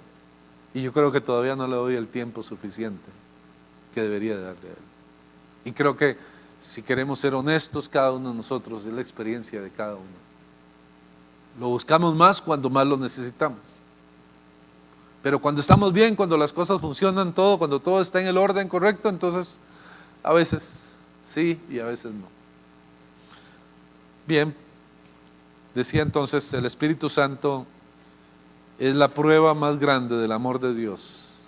y yo creo que todavía no le doy el tiempo suficiente que debería de darle a Él. Y creo que si queremos ser honestos, cada uno de nosotros, es la experiencia de cada uno. Lo buscamos más cuando más lo necesitamos. Pero cuando estamos bien, cuando las cosas funcionan, cuando todo está en el orden correcto, entonces a veces sí y a veces no. Bien, decía entonces, el Espíritu Santo es la prueba más grande del amor de Dios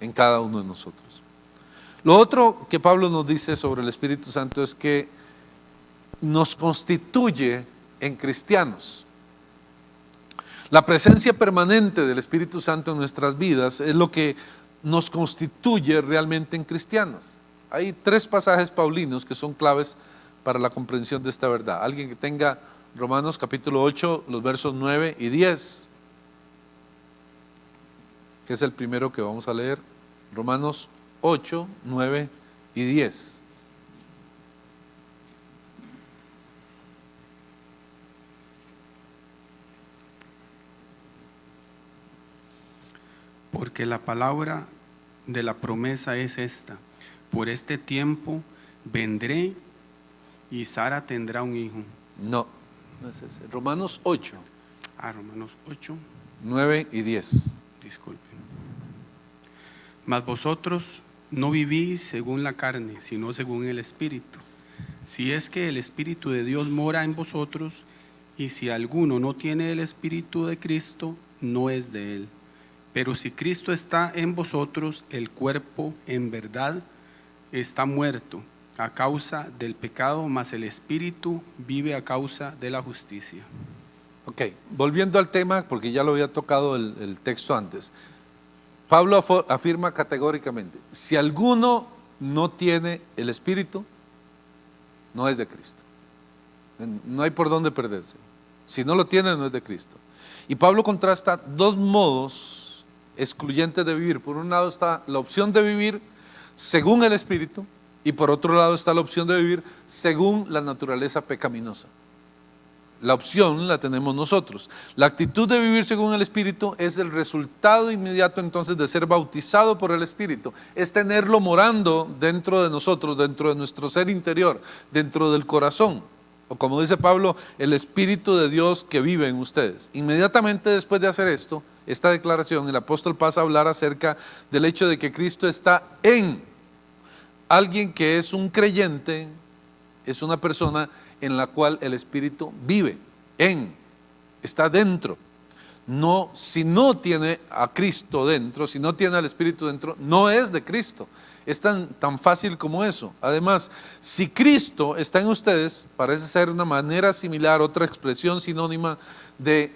en cada uno de nosotros. Lo otro que Pablo nos dice sobre el Espíritu Santo es que nos constituye en cristianos. La presencia permanente del Espíritu Santo en nuestras vidas es lo que nos constituye realmente en cristianos. Hay 3 pasajes paulinos que son claves para la comprensión de esta verdad. Alguien que tenga Romanos capítulo 8, los versos 9 y 10, que es el primero que vamos a leer. Romanos 8, 9 y 10. Porque la palabra de la promesa es esta: por este tiempo vendré y Sara tendrá un hijo. No es ese. Romanos 8. Romanos 8. 9 y 10. Disculpen. Mas vosotros no vivís según la carne, sino según el Espíritu. Si es que el Espíritu de Dios mora en vosotros, y si alguno no tiene el Espíritu de Cristo, no es de él. Pero si Cristo está en vosotros, el cuerpo en verdad está muerto a causa del pecado, mas el Espíritu vive a causa de la justicia. Ok, volviendo al tema, porque ya lo había tocado el texto antes. Pablo afirma categóricamente: si alguno no tiene el Espíritu, no es de Cristo. No hay por dónde perderse. Si no lo tiene, no es de Cristo. Y Pablo contrasta dos modos excluyentes de vivir. Por un lado está la opción de vivir según el Espíritu, y por otro lado está la opción de vivir según la naturaleza pecaminosa. La opción la tenemos nosotros. La actitud de vivir según el Espíritu es el resultado inmediato entonces de ser bautizado por el Espíritu. Es tenerlo morando dentro de nosotros, dentro de nuestro ser interior, dentro del corazón. O como dice Pablo, el Espíritu de Dios que vive en ustedes. Inmediatamente después de hacer esto, esta declaración, el apóstol pasa a hablar acerca del hecho de que Cristo está en alguien que es un creyente, es una persona en la cual el Espíritu vive, está dentro. No, si no tiene a Cristo dentro, si no tiene al Espíritu dentro, no es de Cristo. Es tan fácil como eso. Además, si Cristo está en ustedes, parece ser una manera similar, otra expresión sinónima de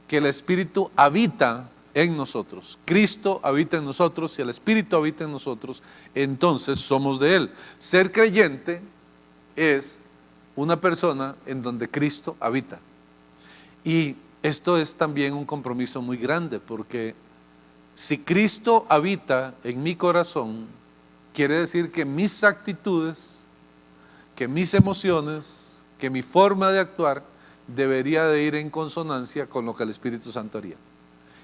que el Espíritu habita en nosotros. Cristo habita en nosotros, si el Espíritu habita en nosotros, entonces somos de Él. Ser creyente es una persona en donde Cristo habita. Y esto es también un compromiso muy grande, porque si Cristo habita en mi corazón, quiere decir que mis actitudes, que mis emociones, que mi forma de actuar debería de ir en consonancia con lo que el Espíritu Santo haría.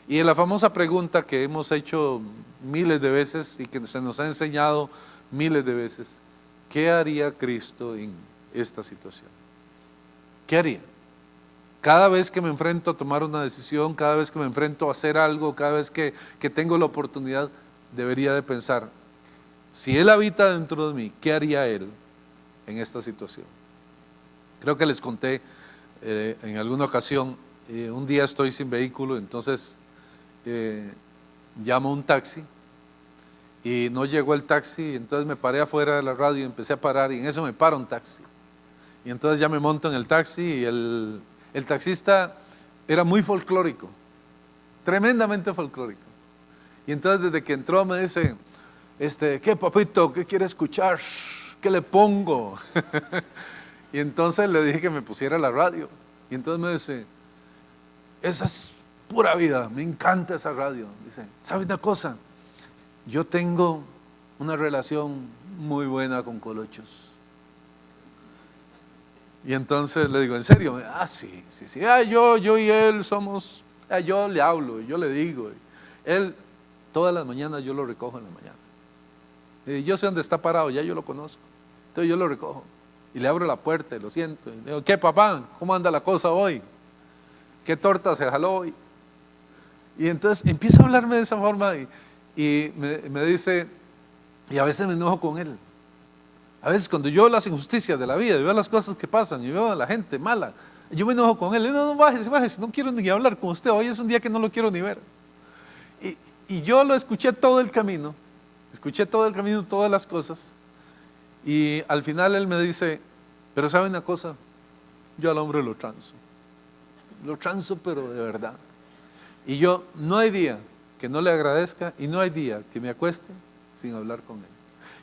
Y en la famosa pregunta que hemos hecho miles de veces y que se nos ha enseñado miles de veces, ¿qué haría Cristo en esta situación? ¿Qué haría? Cada vez que me enfrento a tomar una decisión, cada vez que me enfrento a hacer algo, cada vez que tengo la oportunidad, debería de pensar, si Él habita dentro de mí, ¿qué haría Él en esta situación? Creo que les conté en alguna ocasión, un día estoy sin vehículo, entonces llamo a un taxi y no llegó el taxi, entonces me paré afuera de la radio y empecé a parar, y en eso me para un taxi. Y entonces ya me monto en el taxi y el taxista era muy folclórico, tremendamente folclórico. Y entonces desde que entró me dice, ¿qué papito? ¿Qué quiere escuchar? ¿Qué le pongo? Y entonces le dije que me pusiera la radio. Y entonces me dice, esa es pura vida, me encanta esa radio. Dice, ¿sabe una cosa? Yo tengo una relación muy buena con Colochos. Y entonces le digo, ¿en serio? Sí. Yo y él somos, yo le hablo, yo le digo. Él, todas las mañanas yo lo recojo en la mañana. Yo sé dónde está parado, ya yo lo conozco. Entonces yo lo recojo y le abro la puerta y lo siento. Y le digo, ¿qué papá? ¿Cómo anda la cosa hoy? ¿Qué torta se jaló hoy? Y entonces empieza a hablarme de esa forma y me dice, y a veces me enojo con él. A veces cuando yo veo las injusticias de la vida, y veo las cosas que pasan, y veo a la gente mala, yo me enojo con él. No, bájese, no quiero ni hablar con usted, hoy es un día que no lo quiero ni ver. Y yo lo escuché todo el camino, todas las cosas, y al final él me dice, pero ¿sabe una cosa? Yo al hombre lo transo, pero de verdad. Y yo, no hay día que no le agradezca y no hay día que me acueste sin hablar con él.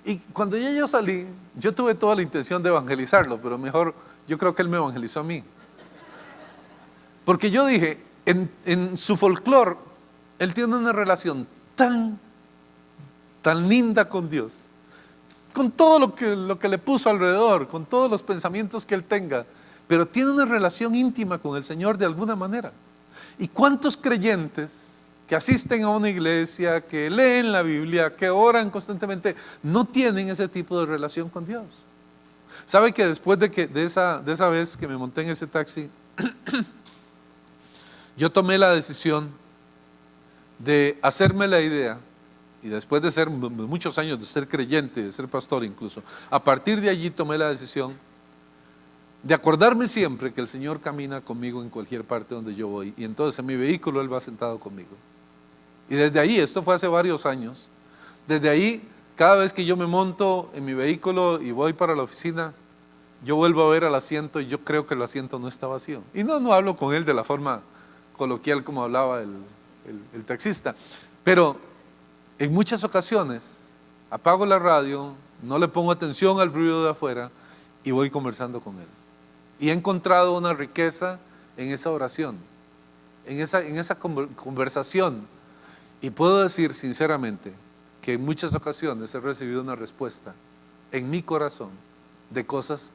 Y cuando yo salí, yo tuve toda la intención de evangelizarlo, pero mejor, yo creo que él me evangelizó a mí. Porque yo dije, en su folclore, él tiene una relación tan linda con Dios, con todo lo que le puso alrededor, con todos los pensamientos que él tenga, pero tiene una relación íntima con el Señor de alguna manera. ¿Y cuántos creyentes que asisten a una iglesia, que leen la Biblia, que oran constantemente, no tienen ese tipo de relación con Dios? ¿Sabe que después de esa vez que me monté en ese taxi, yo tomé la decisión de hacerme la idea, y después de ser muchos años de ser creyente, de ser pastor incluso, a partir de allí tomé la decisión de acordarme siempre que el Señor camina conmigo en cualquier parte donde yo voy, y entonces en mi vehículo Él va sentado conmigo. Y desde ahí, esto fue hace varios años, desde ahí, cada vez que yo me monto en mi vehículo y voy para la oficina, yo vuelvo a ver al asiento y yo creo que el asiento no está vacío. Y no hablo con él de la forma coloquial como hablaba el taxista, pero en muchas ocasiones apago la radio, no le pongo atención al ruido de afuera y voy conversando con él. Y he encontrado una riqueza en esa oración, en esa conversación. Y puedo decir sinceramente que en muchas ocasiones he recibido una respuesta en mi corazón de cosas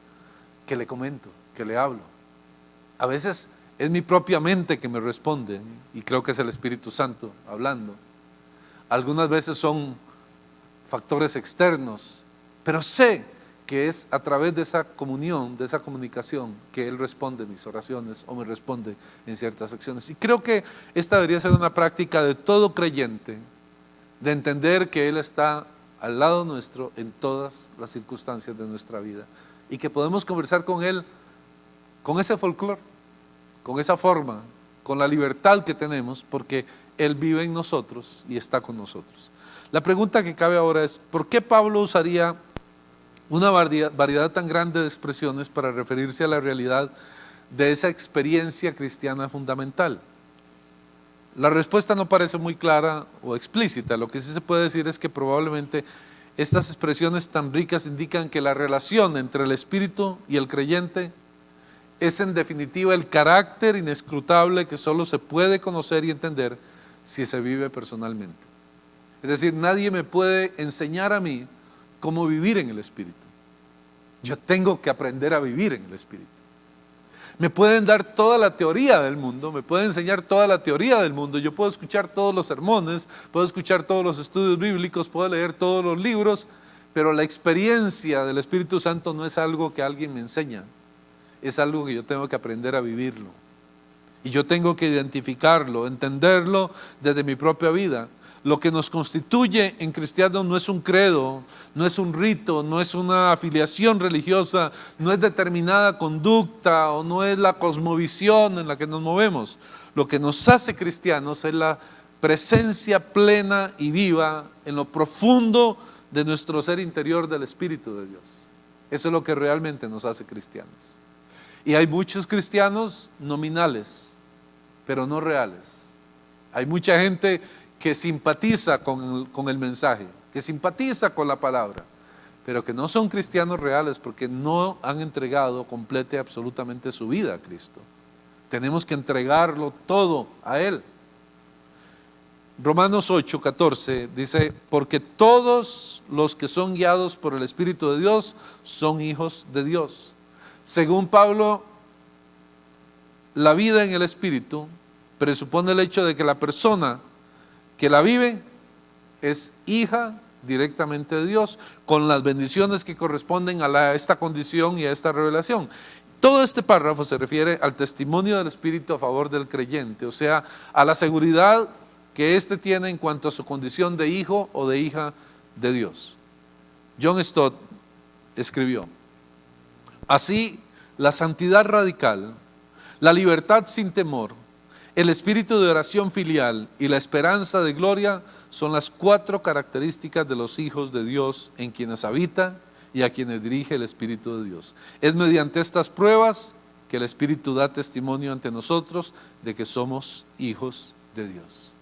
que le comento, que le hablo. A veces es mi propia mente que me responde y creo que es el Espíritu Santo hablando. Algunas veces son factores externos, pero sé que es a través de esa comunión, de esa comunicación, que Él responde mis oraciones o me responde en ciertas acciones. Y creo que esta debería ser una práctica de todo creyente, de entender que Él está al lado nuestro en todas las circunstancias de nuestra vida y que podemos conversar con Él con ese folclore, con esa forma, con la libertad que tenemos, porque Él vive en nosotros y está con nosotros. La pregunta que cabe ahora es, ¿por qué Pablo usaría una variedad tan grande de expresiones para referirse a la realidad de esa experiencia cristiana fundamental? La respuesta no parece muy clara o explícita. Lo que sí se puede decir es que probablemente estas expresiones tan ricas indican que la relación entre el Espíritu y el creyente es en definitiva el carácter inescrutable que solo se puede conocer y entender si se vive personalmente. Es decir, nadie me puede enseñar a mí cómo vivir en el Espíritu. Yo tengo que aprender a vivir en el Espíritu. Me pueden dar toda la teoría del mundo, me pueden enseñar toda la teoría del mundo. Yo puedo escuchar todos los sermones, puedo escuchar todos los estudios bíblicos, puedo leer todos los libros, pero la experiencia del Espíritu Santo no es algo que alguien me enseña. Es algo que yo tengo que aprender a vivirlo. Y yo tengo que identificarlo, entenderlo desde mi propia vida. Lo que nos constituye en cristianos no es un credo, no es un rito, no es una afiliación religiosa, no es determinada conducta o no es la cosmovisión en la que nos movemos. Lo que nos hace cristianos es la presencia plena y viva en lo profundo de nuestro ser interior del Espíritu de Dios. Eso es lo que realmente nos hace cristianos. Y hay muchos cristianos nominales, pero no reales. Hay mucha gente que simpatiza con el mensaje, que simpatiza con la palabra, pero que no son cristianos reales porque no han entregado completa y absolutamente su vida a Cristo. Tenemos que entregarlo todo a Él. Romanos 8:14 dice, porque todos los que son guiados por el Espíritu de Dios son hijos de Dios. Según Pablo, la vida en el Espíritu presupone el hecho de que la persona que la vive es hija directamente de Dios, con las bendiciones que corresponden a esta condición y a esta revelación. Todo este párrafo se refiere al testimonio del Espíritu a favor del creyente, o sea, a la seguridad que éste tiene en cuanto a su condición de hijo o de hija de Dios. John Stott escribió, así, la santidad radical, la libertad sin temor, el espíritu de oración filial y la esperanza de gloria son las 4 características de los hijos de Dios en quienes habita y a quienes dirige el Espíritu de Dios. Es mediante estas pruebas que el Espíritu da testimonio ante nosotros de que somos hijos de Dios.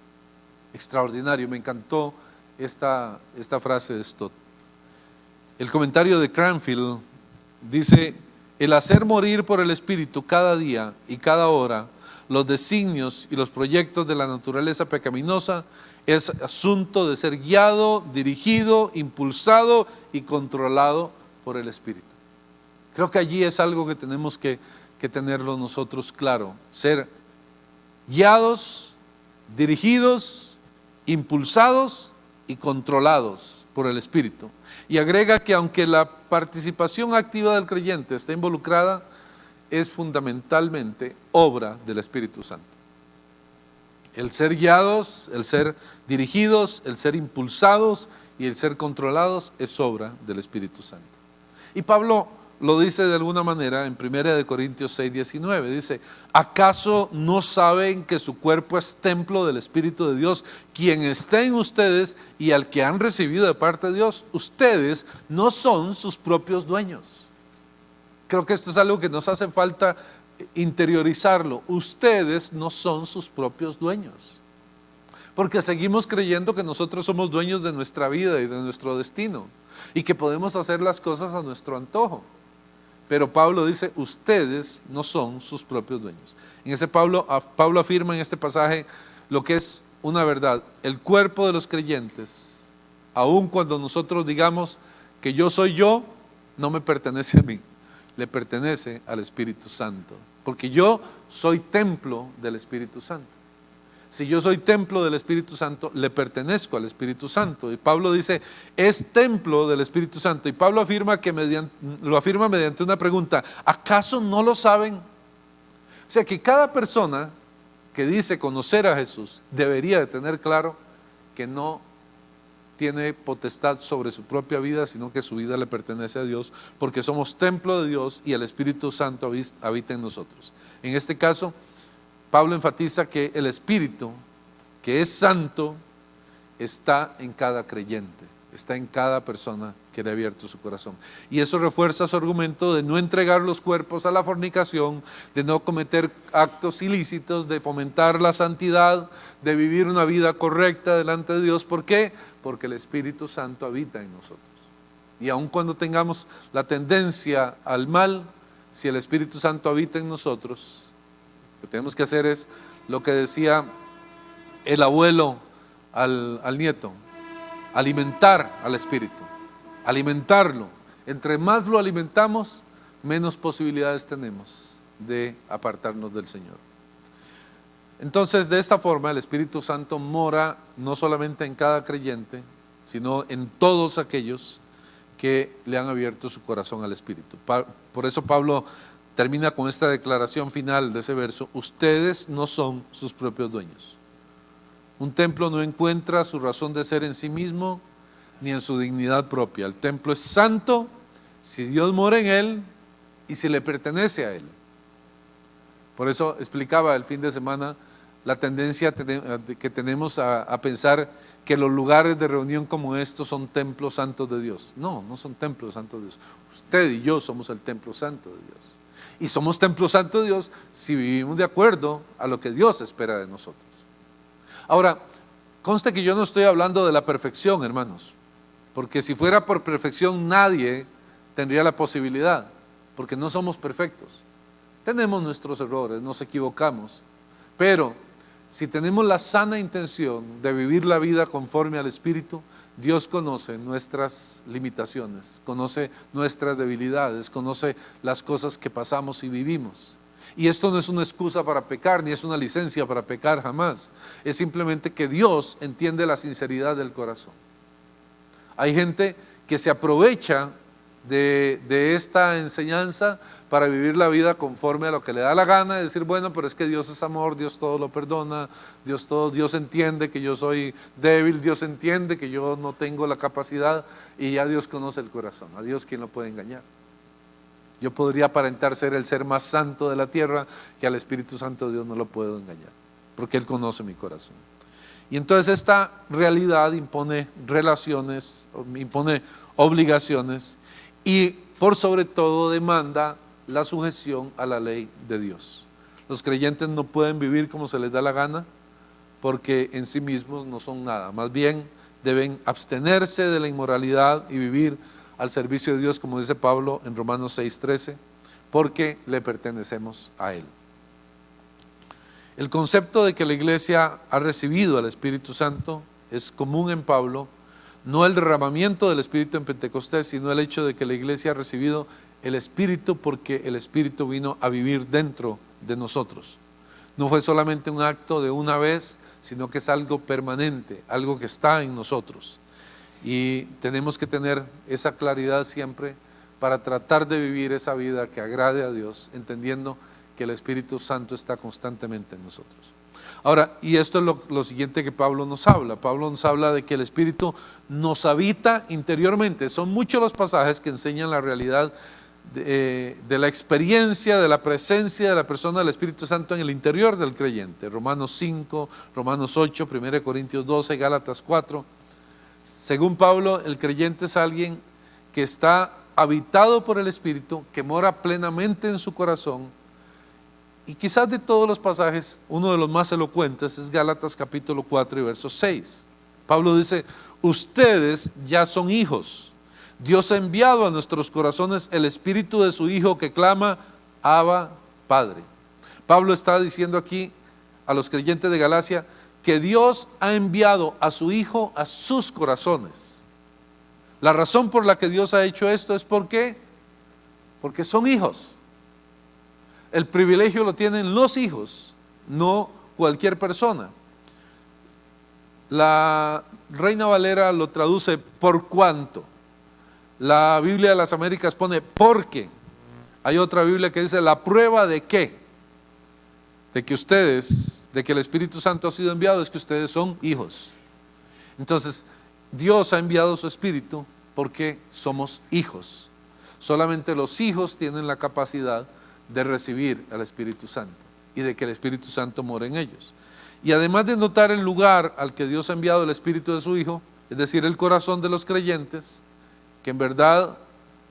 Extraordinario, me encantó esta frase de Stott. El comentario de Cranfield dice, el hacer morir por el Espíritu cada día y cada hora los designios y los proyectos de la naturaleza pecaminosa es asunto de ser guiado, dirigido, impulsado y controlado por el Espíritu. Creo que allí es algo que tenemos que tenerlo nosotros claro, ser guiados, dirigidos, impulsados y controlados por el Espíritu. Y agrega que aunque la participación activa del creyente está involucrada, es fundamentalmente obra del Espíritu Santo. El ser guiados, el ser dirigidos, el ser impulsados y el ser controlados es obra del Espíritu Santo. Y Pablo lo dice de alguna manera en 1 Corintios 6:19, dice, ¿acaso no saben que su cuerpo es templo del Espíritu de Dios, quien está en ustedes y al que han recibido de parte de Dios? Ustedes no son sus propios dueños. Creo que esto es algo que nos hace falta interiorizarlo. Ustedes no son sus propios dueños. Porque seguimos creyendo que nosotros somos dueños de nuestra vida y de nuestro destino. Y que podemos hacer las cosas a nuestro antojo. pero Pablo dice, ustedes no son sus propios dueños. En ese Pablo afirma en este pasaje lo que es una verdad. El cuerpo de los creyentes, aun cuando nosotros digamos que yo soy yo, no me pertenece a mí, le pertenece al Espíritu Santo, porque yo soy templo del Espíritu Santo. Si yo soy templo del Espíritu Santo, le pertenezco al Espíritu Santo. Y Pablo dice, es templo del Espíritu Santo. Y Pablo afirma lo afirma mediante una pregunta: ¿acaso no lo saben? O sea que cada persona que dice conocer a Jesús debería de tener claro que no tiene potestad sobre su propia vida, sino que su vida le pertenece a Dios, porque somos templo de Dios y el Espíritu Santo habita en nosotros. En este caso, Pablo enfatiza que el Espíritu, que es santo, está en cada creyente, está en cada persona que le ha abierto su corazón. Y eso refuerza su argumento de no entregar los cuerpos a la fornicación, de no cometer actos ilícitos, de fomentar la santidad, de vivir una vida correcta delante de Dios. ¿Por qué? Porque el Espíritu Santo habita en nosotros. Y aun cuando tengamos la tendencia al mal, si el Espíritu Santo habita en nosotros, lo que tenemos que hacer es lo que decía el abuelo al nieto: alimentar al Espíritu, alimentarlo. Entre más lo alimentamos, menos posibilidades tenemos de apartarnos del Señor. Entonces, de esta forma, el Espíritu Santo mora no solamente en cada creyente, sino en todos aquellos que le han abierto su corazón al Espíritu. Por eso Pablo termina con esta declaración final de ese verso: ustedes no son sus propios dueños. Un templo no encuentra su razón de ser en sí mismo, ni en su dignidad propia. El templo es santo si Dios mora en él y si le pertenece a él. Por eso explicaba el fin de semana la tendencia que tenemos a pensar que los lugares de reunión como estos son templos santos de Dios. No, no son templos santos de Dios. Usted y yo somos el templo santo de Dios. Y somos templo santo de Dios si vivimos de acuerdo a lo que Dios espera de nosotros. Ahora, conste que yo no estoy hablando de la perfección, hermanos, porque si fuera por perfección nadie tendría la posibilidad, porque no somos perfectos. Tenemos nuestros errores, nos equivocamos, pero si tenemos la sana intención de vivir la vida conforme al Espíritu, Dios conoce nuestras limitaciones, conoce nuestras debilidades, conoce las cosas que pasamos y vivimos. Y esto no es una excusa para pecar, ni es una licencia para pecar, jamás. Es simplemente que Dios entiende la sinceridad del corazón. Hay gente que se aprovecha de esta enseñanza para vivir la vida conforme a lo que le da la gana, y decir, bueno, pero es que Dios es amor, Dios todo lo perdona, Dios entiende que yo soy débil, Dios entiende que yo no tengo la capacidad, y ya Dios conoce el corazón. A Dios, ¿quién lo puede engañar? Yo podría aparentar ser el ser más santo de la tierra, que al Espíritu Santo de Dios no lo puedo engañar, porque Él conoce mi corazón. Y entonces esta realidad impone relaciones, impone obligaciones, y por sobre todo demanda la sujeción a la ley de Dios. Los creyentes no pueden vivir como se les da la gana, porque en sí mismos no son nada. Más bien deben abstenerse de la inmoralidad y vivir al servicio de Dios, como dice Pablo en Romanos 6:13, porque le pertenecemos a Él. El concepto de que la iglesia ha recibido al Espíritu Santo es común en Pablo, no el derramamiento del Espíritu en Pentecostés, sino el hecho de que la iglesia ha recibido el Espíritu porque el Espíritu vino a vivir dentro de nosotros. No fue solamente un acto de una vez, sino que es algo permanente, algo que está en nosotros. Y tenemos que tener esa claridad siempre para tratar de vivir esa vida que agrade a Dios, entendiendo que el Espíritu Santo está constantemente en nosotros. Ahora, y esto es lo siguiente que Pablo nos habla. Pablo nos habla de que el Espíritu nos habita interiormente. Son muchos los pasajes que enseñan la realidad de la experiencia, de la presencia de la persona del Espíritu Santo en el interior del creyente. Romanos 5, Romanos 8, 1 Corintios 12, Gálatas 4. Según Pablo, el creyente es alguien que está habitado por el Espíritu, que mora plenamente en su corazón. Y quizás de todos los pasajes, uno de los más elocuentes es Gálatas capítulo 4 y verso 6. Pablo dice, ustedes ya son hijos. Dios ha enviado a nuestros corazones el Espíritu de su Hijo que clama, Abba, Padre. Pablo está diciendo aquí a los creyentes de Galacia que Dios ha enviado a su Hijo a sus corazones. La razón por la que Dios ha hecho esto es porque son hijos. El privilegio lo tienen los hijos, no cualquier persona. La Reina Valera lo traduce por cuanto. La Biblia de las Américas pone porque. Hay otra Biblia que dice la prueba de qué. De que el Espíritu Santo ha sido enviado es que ustedes son hijos. Entonces, Dios ha enviado su Espíritu porque somos hijos. Solamente los hijos tienen la capacidad de recibir al Espíritu Santo y de que el Espíritu Santo more en ellos. Y además de notar el lugar al que Dios ha enviado el Espíritu de su Hijo, es decir, el corazón de los creyentes, que en verdad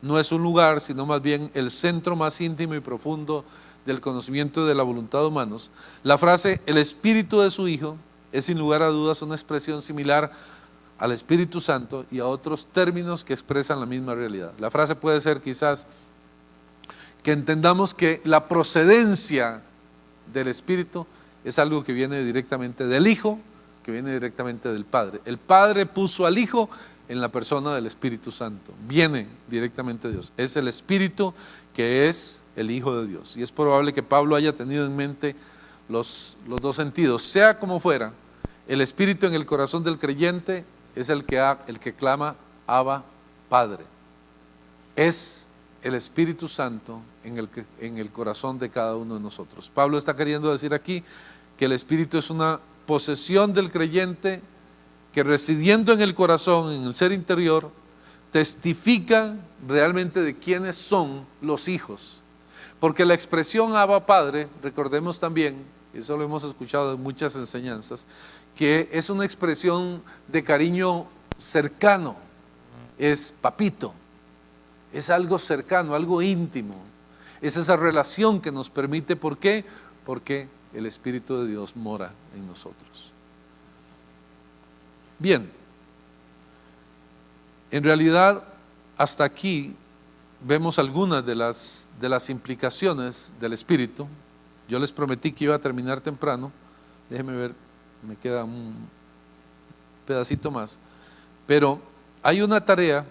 no es un lugar, sino más bien el centro más íntimo y profundo del conocimiento de la voluntad de humanos, la frase el Espíritu de su Hijo es sin lugar a dudas una expresión similar al Espíritu Santo y a otros términos que expresan la misma realidad. La frase puede ser quizás que entendamos que la procedencia del Espíritu es algo que viene directamente del Hijo, que viene directamente del Padre. El Padre puso al Hijo en la persona del Espíritu Santo, viene directamente de Dios. Es el Espíritu que es el Hijo de Dios. Y es probable que Pablo haya tenido en mente los dos sentidos. Sea como fuera, el Espíritu en el corazón del creyente es el que clama Abba, Padre. Es el Espíritu Santo en el corazón de cada uno de nosotros. Pablo está queriendo decir aquí que el Espíritu es una posesión del creyente que residiendo en el corazón, en el ser interior, testifica realmente de quiénes son los hijos. Porque la expresión Abba Padre, recordemos también, eso lo hemos escuchado en muchas enseñanzas, que es una expresión de cariño cercano, es papito, es algo cercano, algo íntimo, es esa relación que nos permite, ¿por qué? Porque el Espíritu de Dios mora en nosotros. Bien, en realidad hasta aquí vemos algunas de las implicaciones del Espíritu. Yo les prometí que iba a terminar temprano, déjenme ver, me queda un pedacito más, pero hay una tarea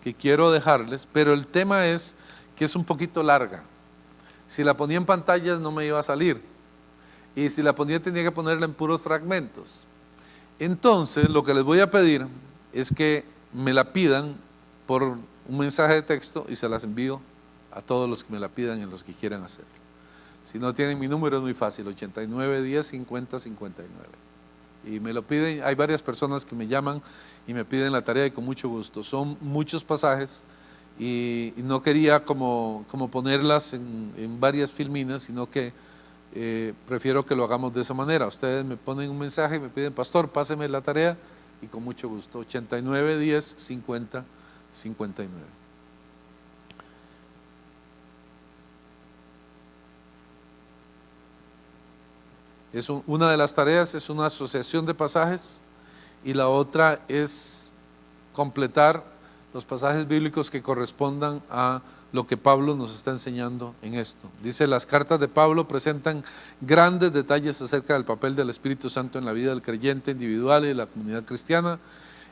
que quiero dejarles, pero el tema es que es un poquito larga. Si la ponía en pantallas no me iba a salir, y si la ponía tenía que ponerla en puros fragmentos. Entonces lo que les voy a pedir es que me la pidan por un mensaje de texto y se las envío a todos los que me la pidan y los que quieran hacerlo. Si no tienen mi número es muy fácil, 89 10 50 59. Y me lo piden, hay varias personas que me llaman y me piden la tarea y con mucho gusto. Son muchos pasajes y no quería como ponerlas en varias filminas, sino que prefiero que lo hagamos de esa manera. Ustedes me ponen un mensaje y me piden, pastor, páseme la tarea y con mucho gusto. 89 10 50 59. Una de las tareas es una asociación de pasajes y la otra es completar los pasajes bíblicos que correspondan a lo que Pablo nos está enseñando en esto. Dice, las cartas de Pablo presentan grandes detalles acerca del papel del Espíritu Santo en la vida del creyente individual y de la comunidad cristiana.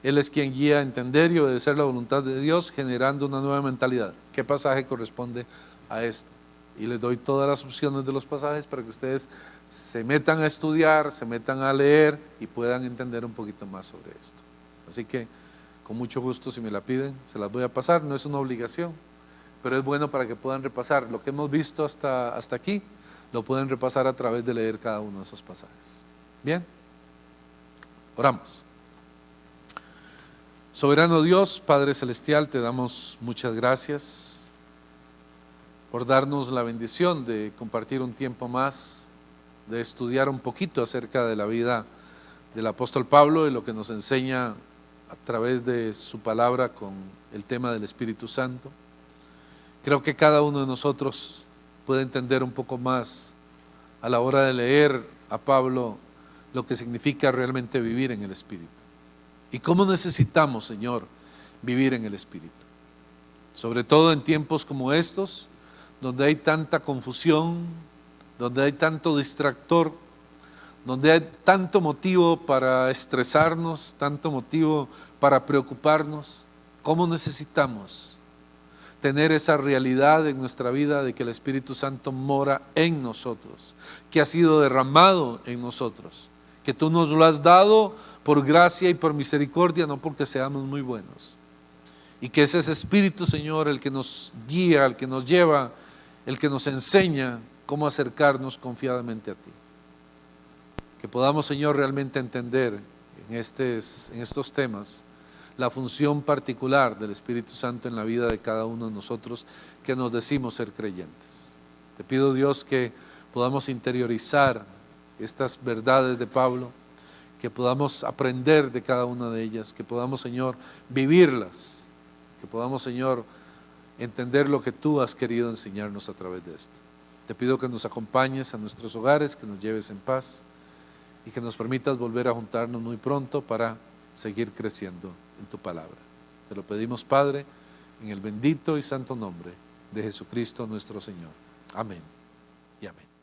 Él es quien guía a entender y obedecer la voluntad de Dios, generando una nueva mentalidad. ¿Qué pasaje corresponde a esto? Y les doy todas las opciones de los pasajes para que ustedes se metan a estudiar, se metan a leer y puedan entender un poquito más sobre esto. Así que con mucho gusto, si me la piden, se las voy a pasar. No es una obligación, pero es bueno para que puedan repasar lo que hemos visto hasta aquí, lo pueden repasar a través de leer cada uno de esos pasajes. Bien, oramos. Soberano Dios, Padre Celestial, te damos muchas gracias por darnos la bendición de compartir un tiempo más, de estudiar un poquito acerca de la vida del apóstol Pablo y lo que nos enseña a través de su palabra con el tema del Espíritu Santo. Creo que cada uno de nosotros puede entender un poco más a la hora de leer a Pablo lo que significa realmente vivir en el Espíritu y cómo necesitamos, Señor, vivir en el Espíritu. sobre todo en tiempos como estos, donde hay tanta confusión, donde hay tanto distractor, donde hay tanto motivo para estresarnos, tanto motivo para preocuparnos. ¿Cómo necesitamos tener esa realidad en nuestra vida de que el Espíritu Santo mora en nosotros, que ha sido derramado en nosotros, que tú nos lo has dado por gracia y por misericordia, no porque seamos muy buenos? Y que es ese Espíritu, Señor, el que nos guía, el que nos lleva, el que nos enseña cómo acercarnos confiadamente a ti. Que podamos, Señor, realmente entender en estos temas la función particular del Espíritu Santo en la vida de cada uno de nosotros que nos decimos ser creyentes. Te pido, Dios, que podamos interiorizar estas verdades de Pablo, que podamos aprender de cada una de ellas, que podamos, Señor, vivirlas, que podamos, Señor, entender lo que tú has querido enseñarnos a través de esto. Te pido que nos acompañes a nuestros hogares, que nos lleves en paz y que nos permitas volver a juntarnos muy pronto para seguir creciendo en tu palabra. Te lo pedimos, Padre, en el bendito y santo nombre de Jesucristo nuestro Señor. Amén y amén.